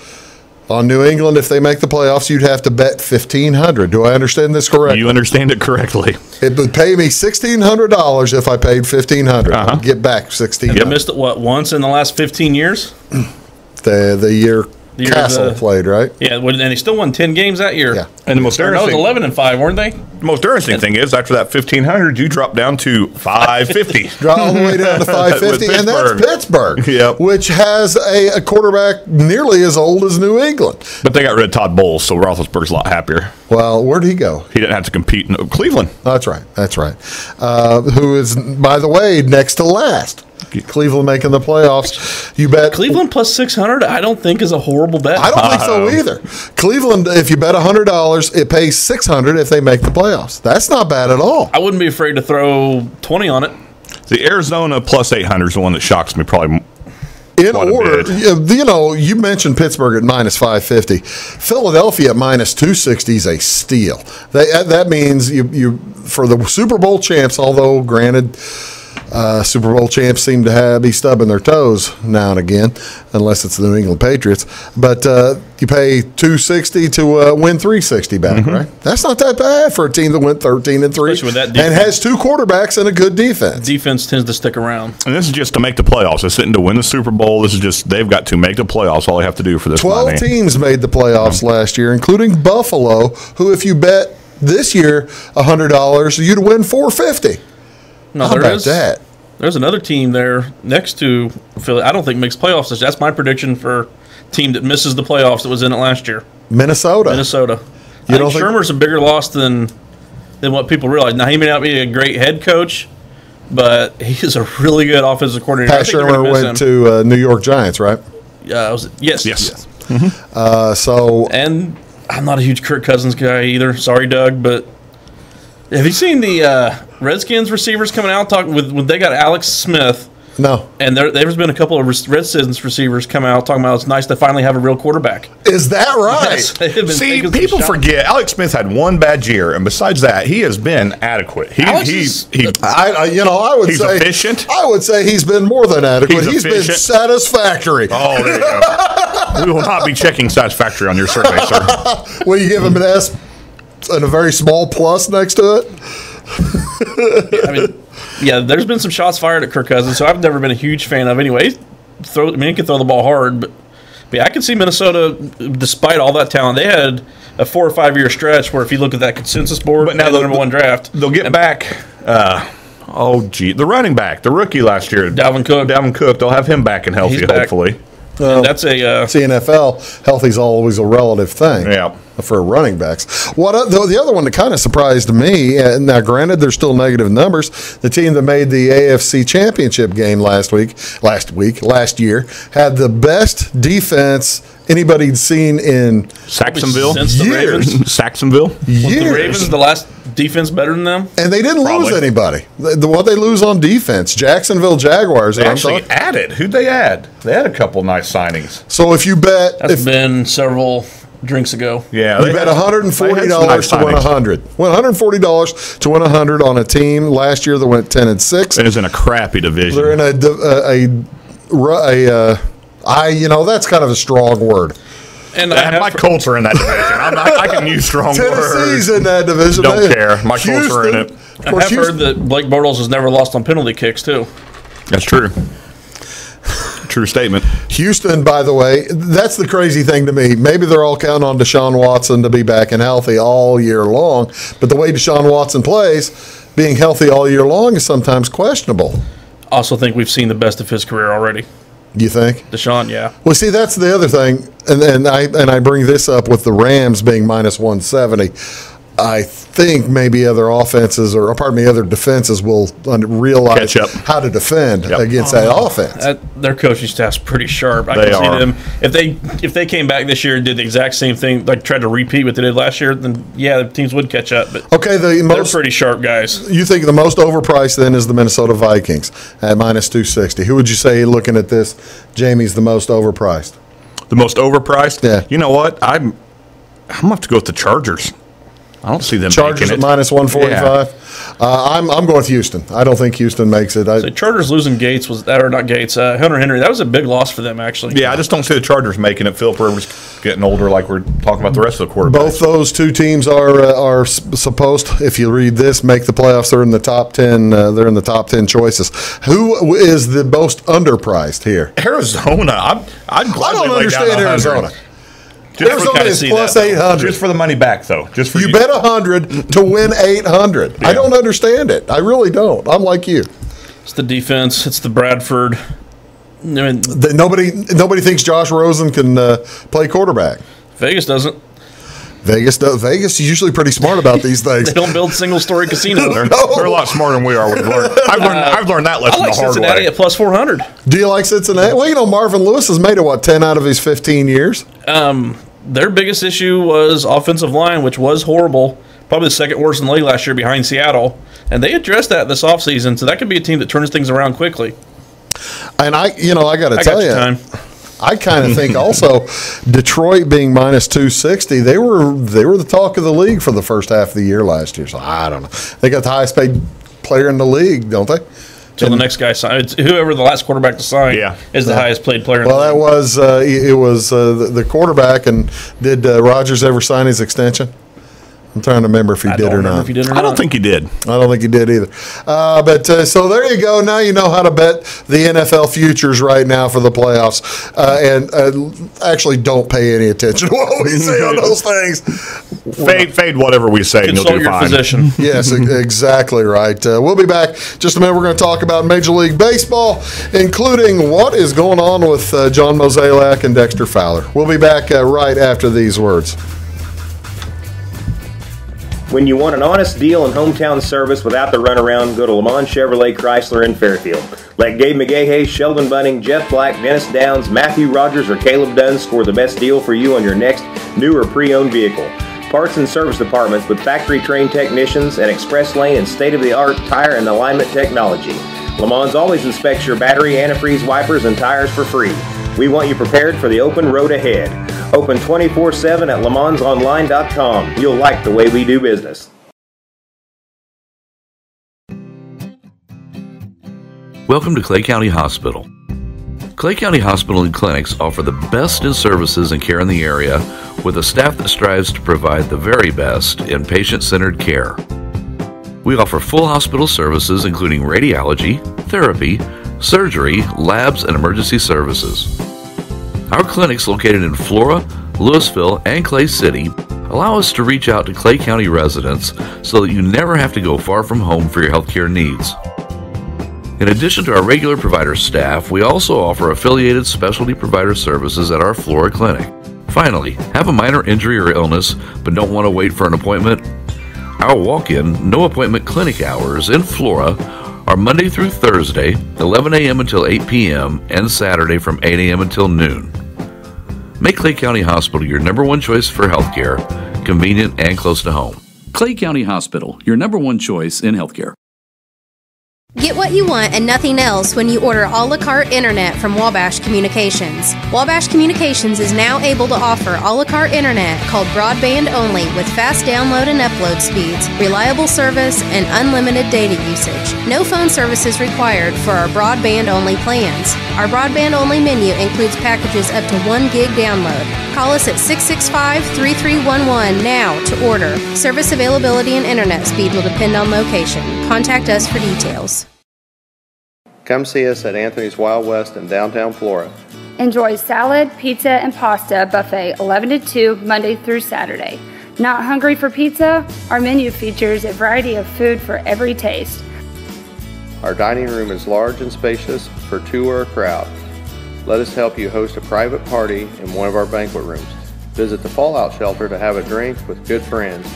on New England, if they make the playoffs, you'd have to bet $1,500. Do I understand this correctly? You understand it correctly. It would pay me $1,600 if I paid $1,500. I'd get back $1,600. You missed it, once in the last 15 years? The year Castle played, right? Yeah, and they still won 10 games that year. Yeah. And the most interesting, 11-5, weren't they? The most interesting thing is, after that 1,500, you drop down to 550. Drop all the way down to 550, and that's Pittsburgh, which has a quarterback nearly as old as New England. But they got rid of Todd Bowles, so Roethlisberger's a lot happier. Well, where'd he go? He didn't have to compete in Cleveland. That's right. Who is, by the way, next to last. Cleveland making the playoffs. You bet Cleveland plus 600. I don't think is a horrible bet. I don't think so either. Cleveland, if you bet $100, it pays $600 if they make the playoffs. That's not bad at all. I wouldn't be afraid to throw 20 on it. The Arizona plus 800 is the one that shocks me probably. In order, you know, you mentioned Pittsburgh at minus 550. Philadelphia at minus 260 is a steal. That means you for the Super Bowl champs, although granted, Super Bowl champs seem to be stubbing their toes now and again, unless it's the New England Patriots. But you pay $260 to win $360 back, right? That's not that bad for a team that went 13-3, especially with that defense, and has two quarterbacks and a good defense. Defense tends to stick around. And this is just to make the playoffs. This isn't to win the Super Bowl. This is just they've got to make the playoffs. All they have to do for this 12 money. teams made the playoffs last year, including Buffalo, who, if you bet this year $100, you'd win $450. No, how about that? There's another team there next to Philly. I don't think makes playoffs. That's my prediction for a team that misses the playoffs that was in it last year. Minnesota. I think Shermer's a bigger loss than what people realize. Now, he may not be a great head coach, but he is a really good offensive coordinator. Pat Shermer went to New York Giants, right? Yes. Mm-hmm. And I'm not a huge Kirk Cousins guy either. Sorry, Doug, but have you seen the Redskins receivers coming out talking when they got Alex Smith? No. And there's been a couple of Redskins receivers come out talking about it's nice to finally have a real quarterback. Is that right? Yes, see, people forget Alex Smith had one bad year, and besides that, he has been adequate. He's efficient. I would say he's been more than adequate. He's been satisfactory. Oh, there you go. We will not be checking satisfactory on your survey, sir. Will you give him an S and a very small plus next to it? There's been some shots fired at Kirk Cousins, so I've never been a huge fan of. Anyway, he can throw the ball hard, but I can see Minnesota, despite all that talent, they had a 4 or 5 year stretch where if you look at that consensus board, but now the number one draft, they'll get back. The running back, the rookie last year, Dalvin Cook. They'll have him back and healthy, And hopefully. that's CNFL. Healthy's always a relative thing. Yeah. For running backs. The other one that kind of surprised me, and now granted there's still negative numbers, the team that made the AFC Championship game last year, had the best defense anybody'd seen in Saxonville. Since the Ravens. Saxonville. Was the Ravens the last defense better than them? And they didn't lose anybody. What they lose on defense, Jacksonville Jaguars. They actually added. Who'd they add? They had a couple nice signings. So if you bet, that's been several drinks ago. Yeah, you bet $140 to win $100. $140 to win $100 on a team last year that went 10-6. It is in a crappy division. They're in That's kind of a strong word. And my Colts are in that division. I can use strong words. Tennessee's in that division. Don't care. My Colts are in it. I have heard that Blake Bortles has never lost on penalty kicks, too. That's true. True statement. Houston, by the way, that's the crazy thing to me. Maybe they're all counting on Deshaun Watson to be back and healthy all year long, but the way Deshaun Watson plays, being healthy all year long is sometimes questionable. Also think we've seen the best of his career already. You think? Deshaun, yeah. Well, see, that's the other thing, and I bring this up with the Rams being minus 170. I think maybe other offenses other defenses will realize how to defend against that offense. Their coaching staff's pretty sharp. I can see them if they came back this year and did the exact same thing, like tried to repeat what they did last year. Then the teams would catch up. But they're pretty sharp guys. You think the most overpriced then is the Minnesota Vikings at minus 260? Who would you say, looking at this, Jamie's the most overpriced? The most overpriced? Yeah. You know what? I'm gonna have to go with the Chargers. I don't see them Chargers making it. At minus 145. Yeah. I'm going with Houston. I don't think Houston makes it. So Chargers losing Gates Hunter Henry. That was a big loss for them, actually. Yeah, I just don't see the Chargers making it. Philip Rivers getting older, like we're talking about the rest of the quarterbacks. Both those two teams are supposed, if you read this, make the playoffs. They're in the top 10. They're in the top 10 choices. Who is the most underpriced here? Arizona. I don't understand Arizona. Arizona is plus 800. Just for the money back, though. Just for you bet 100 to win 800. Yeah. I don't understand it. I really don't. I'm like you. It's the defense. It's the Bradford. I mean, nobody thinks Josh Rosen can play quarterback. Vegas doesn't. Vegas is usually pretty smart about these things. They don't build single-story casinos. They're a lot smarter than we are. I've learned that lesson the hard Cincinnati way. At plus 400. Do you like Cincinnati? Well, Marvin Lewis has made it, 10 out of his 15 years? Their biggest issue was offensive line, which was horrible. Probably the second worst in the league last year behind Seattle. And they addressed that this offseason, so that could be a team that turns things around quickly. And I got to tell you, I kind of think also Detroit being minus 260, they were the talk of the league for the first half of the year last year. So I don't know. They got the highest paid player in the league, don't they? Till the next guy signs. Whoever the last quarterback to sign is the highest paid player in the league. Well, that was the quarterback. And did Rodgers ever sign his extension? I'm trying to remember if he did or not. I don't think he did. I don't think he did either. So there you go. Now you know how to bet the NFL futures right now for the playoffs. And actually don't pay any attention to what we say on those things. Fade whatever we say and you'll do fine. Physician. Yes, exactly right. We'll be back just a minute. We're going to talk about Major League Baseball, including what is going on with John Mozeliak and Dexter Fowler. We'll be back right after these words. When you want an honest deal and hometown service without the runaround, go to Lamont Chevrolet Chrysler in Fairfield. Let Gabe McGahey, Sheldon Bunning, Jeff Black, Dennis Downs, Matthew Rogers, or Caleb Dunn score the best deal for you on your next new or pre-owned vehicle. Parts and service departments with factory-trained technicians and express lane and state-of-the-art tire and alignment technology. Lamont's always inspects your battery, antifreeze, wipers, and tires for free. We want you prepared for the open road ahead. Open 24/7 at LeMansOnline.com. You'll like the way we do business. Welcome to Clay County Hospital. Clay County Hospital and Clinics offer the best in services and care in the area with a staff that strives to provide the very best in patient-centered care. We offer full hospital services including radiology, therapy, surgery, labs, and emergency services. Our clinics located in Flora, Louisville, and Clay City allow us to reach out to Clay County residents so that you never have to go far from home for your healthcare needs. In addition to our regular provider staff, we also offer affiliated specialty provider services at our Flora clinic. Finally, have a minor injury or illness but don't want to wait for an appointment? Our walk-in, no-appointment clinic hours in Flora are Monday through Thursday, 11 a.m. until 8 p.m., and Saturday from 8 a.m. until noon. Make Clay County Hospital your number one choice for healthcare, convenient and close to home. Clay County Hospital, your number one choice in healthcare. Get what you want and nothing else when you order a la carte internet from Wabash Communications. Wabash Communications is now able to offer a la carte internet called broadband only with fast download and upload speeds, reliable service, and unlimited data usage. No phone service is required for our broadband only plans. Our broadband-only menu includes packages up to 1 gig download. Call us at 665-3311 now to order. Service availability and internet speed will depend on location. Contact us for details. Come see us at Anthony's Wild West in downtown Flora. Enjoy salad, pizza, and pasta buffet 11 to 2 Monday through Saturday. Not hungry for pizza? Our menu features a variety of food for every taste. Our dining room is large and spacious for two or a crowd. Let us help you host a private party in one of our banquet rooms. Visit the Fallout Shelter to have a drink with good friends.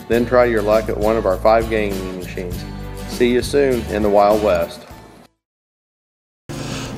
Then try your luck at one of our 5 gaming machines. See you soon in the Wild West.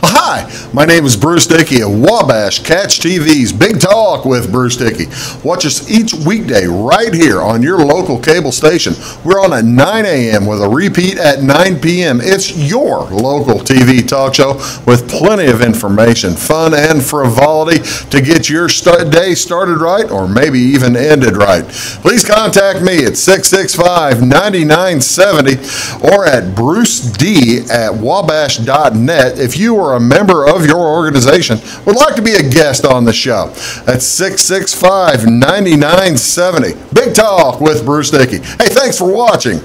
Hi, my name is Bruce Dickey of Wabash Catch TV's Big Talk with Bruce Dickey. Watch us each weekday right here on your local cable station. We're on at 9 a.m. with a repeat at 9 p.m. It's your local TV talk show with plenty of information, fun, and frivolity to get your day started right or maybe even ended right. Please contact me at 665-9970 or at bruced@wabash.net if you are a member of your organization would like to be a guest on the show. That's 665-9970. Big Talk with Bruce Dickey. Hey, thanks for watching.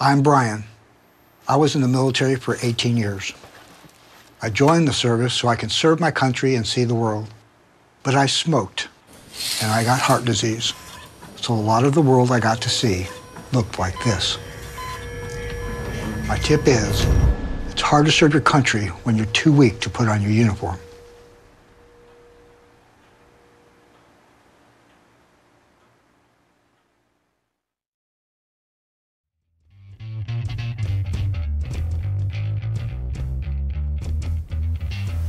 I'm Brian. I was in the military for 18 years. I joined the service so I can serve my country and see the world. But I smoked, and I got heart disease. So a lot of the world I got to see looked like this. My tip is, it's hard to serve your country when you're too weak to put on your uniform.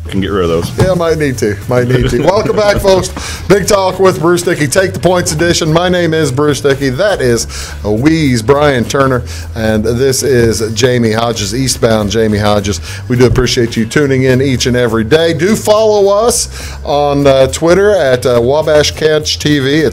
Can get rid of those. Yeah, might need to. Welcome back, folks. Big Talk with Bruce Dickey. Take the Points edition. My name is Bruce Dickey. That is Weeze Brian Turner, and this is Jamie Hodges, Eastbound Jamie Hodges. We do appreciate you tuning in each and every day. Do follow us on Twitter at Wabash Catch TV.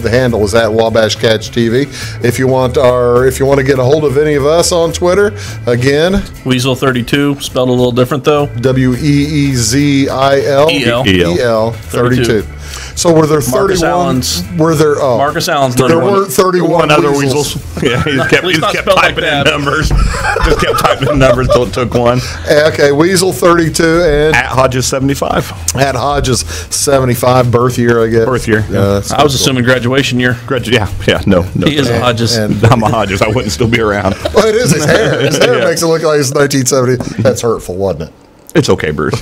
The handle is at Wabash Catch TV. If you want to get a hold of any of us on Twitter, again, Weasel32, spelled a little different though. WEEZIL EL 32. So were there 31? Marcus Allen's there weren't 31 other weasels. Yeah, he kept typing in numbers. Just kept typing in numbers until it took one. Okay, Weasel 32 and at Hodges 75. At Hodges 75 birth year, I guess. Birth year. Yeah. I was assuming graduation year. No. He is a Hodges. And I'm a Hodges. I wouldn't still be around. Well, it is his hair. His hair makes it look like it's 1970. That's hurtful, wasn't it? It's okay, Bruce.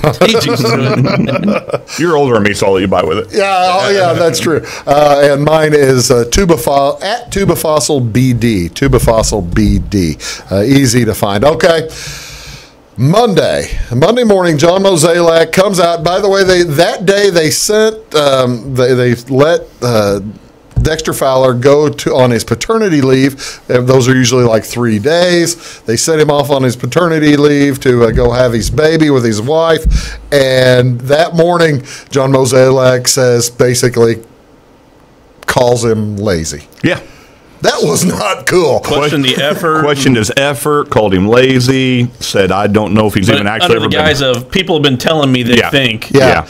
You're older than me, so I'll let you by with it. Yeah, that's true. And mine is Tubafossil BD. Tubafossil BD. Easy to find. Okay. Monday morning, John Mozeliak comes out. By the way, they let Dexter Fowler go on his paternity leave. Those are usually like 3 days. They sent him off on his paternity leave to go have his baby with his wife. And that morning, John Mozeliak basically calls him lazy. Yeah. That was not cool. Questioned the effort. Questioned his effort, called him lazy, said, I don't know if he's even actually under the guise of people have been telling me they think. Yeah.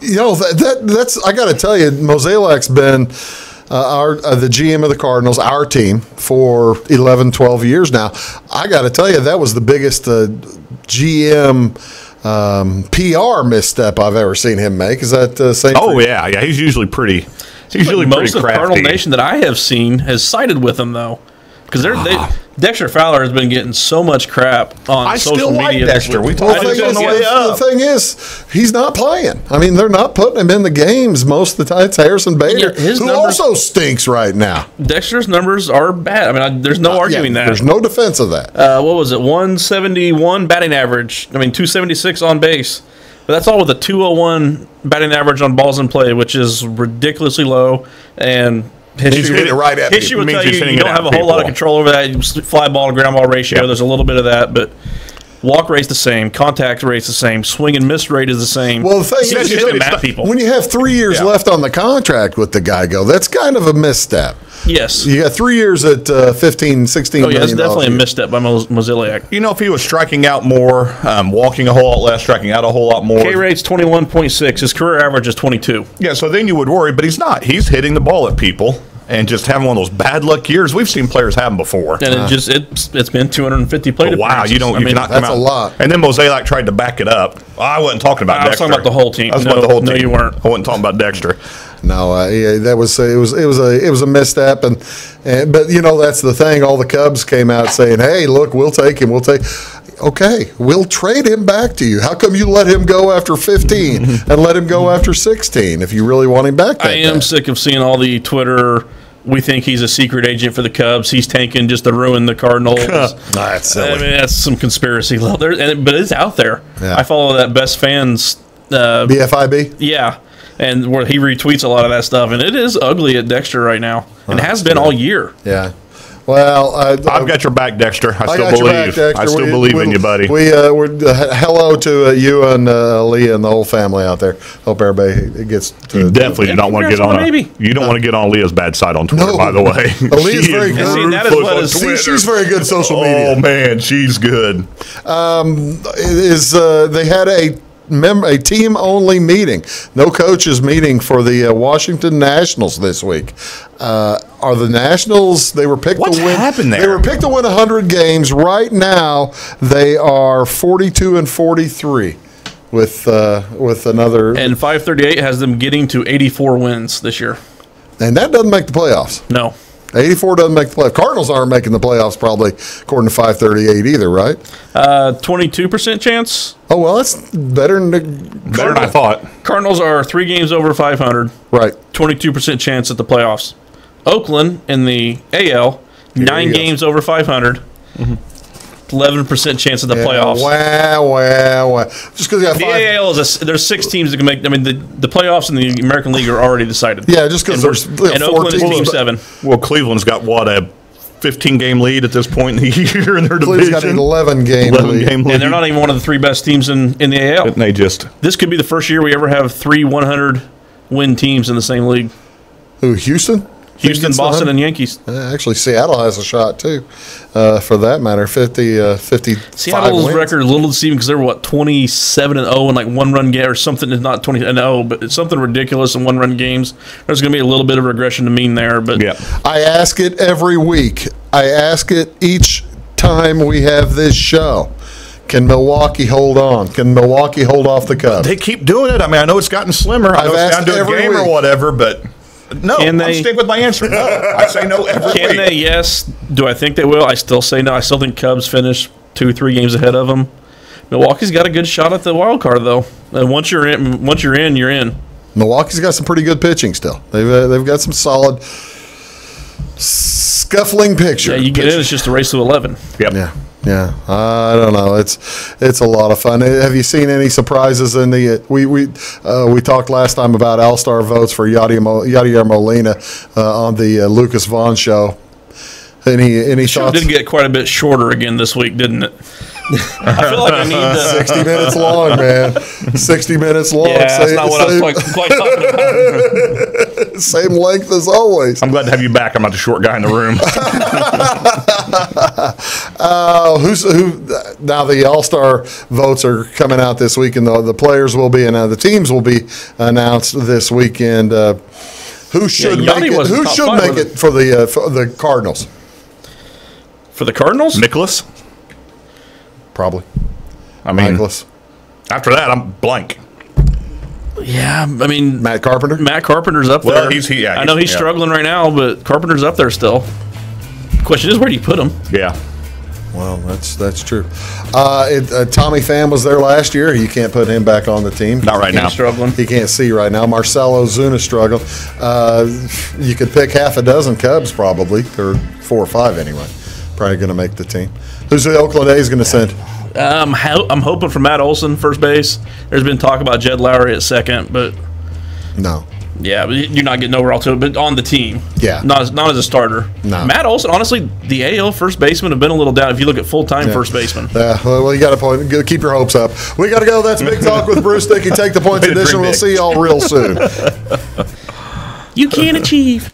You know, that's I got to tell you, Mozeliak's been the GM of the Cardinals, our team, for 11, 12 years now. I got to tell you, that was the biggest GM PR misstep I've ever seen him make. Is that the same? Oh, yeah. He's usually pretty. He's usually most pretty of crafty. Cardinal Nation that I have seen has sided with him, though. Because Dexter Fowler has been getting so much crap on social media. I still like Dexter. We talked about it on the way up. The thing is, he's not playing. I mean, they're not putting him in the games most of the time. It's Harrison Bader, who also stinks right now. Dexter's numbers are bad. I mean, there's no arguing that. There's no defense of that. What was it? 171 batting average. I mean, 276 on base. But that's all with a 201 batting average on balls in play, which is ridiculously low. And history will tell you don't have a whole lot of control over that. Fly ball to ground ball ratio, there's a little bit of that, but walk rate's the same, contact rate's the same, swing and miss rate is the same. Well, the thing is, people. when you have 3 years left on the contract with the guy, that's kind of a misstep. Yes. You got 3 years at 15, 16 million. Oh, yeah, it's definitely a misstep by Mozeliak. You know, if he was striking out more, walking a whole lot less, striking out a whole lot more. K rate's 21.6. His career average is 22. Yeah, so then you would worry, but he's not. He's hitting the ball at people and just having one of those bad luck years we've seen players have them before. And it's been 250 plate wow, you cannot come out. That's a lot. And then Mozeliak tried to back it up. I wasn't talking about Dexter. I was talking about the whole team. I was about the whole team. No, you weren't. I wasn't talking about Dexter. No, that was it was a misstep, and but you know that's the thing. All the Cubs came out saying, "Hey, look, we'll take him. Okay, we'll trade him back to you. How come you let him go after 15 and let him go after 16 if you really want him back? I am sick of seeing all the Twitter. We think he's a secret agent for the Cubs. He's tanking just to ruin the Cardinals. That's silly. I mean, that's some conspiracy level there, but it's out there. Yeah. I follow that Best Fans BFIB. Yeah. And where he retweets a lot of that stuff, and it is ugly at Dexter right now, and has been all year. Yeah. Well, I've got your back, Dexter. I still believe in you, buddy. We're hello to you and Leah and the whole family out there. Hope everybody gets to. You definitely do not want to get on. You don't want to get on Leah's bad side on Twitter, by the way. Leah's very good. She's very good social media. Oh man, she's good. They had a team-only meeting. No coaches meeting for the Washington Nationals this week. Are the Nationals? They were picked to win. Happened there? They were picked to win 100 games. Right now, they are 42-43 with another. And 538 has them getting to 84 wins this year. And that doesn't make the playoffs. No. 84 doesn't make the playoffs. Cardinals aren't making the playoffs probably, according to 538 either, right? 22% chance. Oh, well, that's better than I thought. Cardinals are 3 games over 500. Right. 22% chance at the playoffs. Oakland in the AL, 9 games over 500. 11% chance at the playoffs. Wow. Just because the AL there's 6 teams that can make. I mean, the playoffs in the American League are already decided. Yeah, just because there's and Oakland is Team 7. Well, Cleveland's got a 15-game lead at this point in the year in their Cleveland's division. got an 11-game lead. And they're not even one of the 3 best teams in the AL. And this could be the first year we ever have 3 100-win teams in the same league. Who, Houston? Houston, Boston, and Yankees. Actually, Seattle has a shot, too, for that matter. 55 Seattle's wins. record is a little deceiving because they're, 27-0 in, like, one-run game or something. It's not 20-0, but it's something ridiculous in one-run games. There's going to be a little bit of regression to mean there. But I ask it every week. I ask it each time we have this show. Can Milwaukee hold on? Can Milwaukee hold off the Cubs? They keep doing it. I mean, I know it's gotten slimmer. I know it's down to a game or whatever, but... No, I'm sticking with my answer. No, I say no every week. Can they? Yes. Do I think they will? I still say no. I still think Cubs finish 2-3 games ahead of them. Milwaukee's got a good shot at the wild card, though. And once you're in, you're in. Milwaukee's got some pretty good pitching still. They've got some solid scuffling picture. Yeah, you get in. It's just a race to 11. Yep. Yeah, I don't know. It's a lot of fun. Have you seen any surprises in the? We talked last time about All-Star votes for Yadier Molina on the Lucas Vaughn show. Any thoughts? Did get quite a bit shorter again this week, didn't it? I feel like I need 60 minutes long, man. 60 minutes long. Yeah, that's not what I was quite talking about. Same length as always. I'm glad to have you back. I'm not the short guy in the room. Now the All-Star votes are coming out this week, and the players will be, and the teams will be announced this weekend. Who should make it? Who should make it for the Cardinals? For the Cardinals, Nicholas. Probably. I mean, Nicholas. After that, I'm blank. Yeah, I mean, Matt Carpenter. Matt Carpenter's up there. I know he's struggling right now, but Carpenter's up there still. The question is, where do you put him? Yeah. Well, that's true. Tommy Pham was there last year. You can't put him back on the team. Not right now. Struggling. He can't see right now. Marcelo Zuna struggling. You could pick half a dozen Cubs probably, or 4 or 5 anyway. Probably going to make the team. Who's the Oakland A's going to send? I'm hoping for Matt Olson, first base. There's been talk about Jed Lowry at second, but no. Yeah, but you're not getting overall to it, but on the team. Yeah. Not as a starter. No. Matt Olson, honestly, the AL first baseman have been a little down if you look at full-time first baseman. Yeah, well, you got to keep your hopes up. We got to go. That's Big Talk with Bruce Dickey. Take the Points edition. We'll see y'all real soon. You can achieve.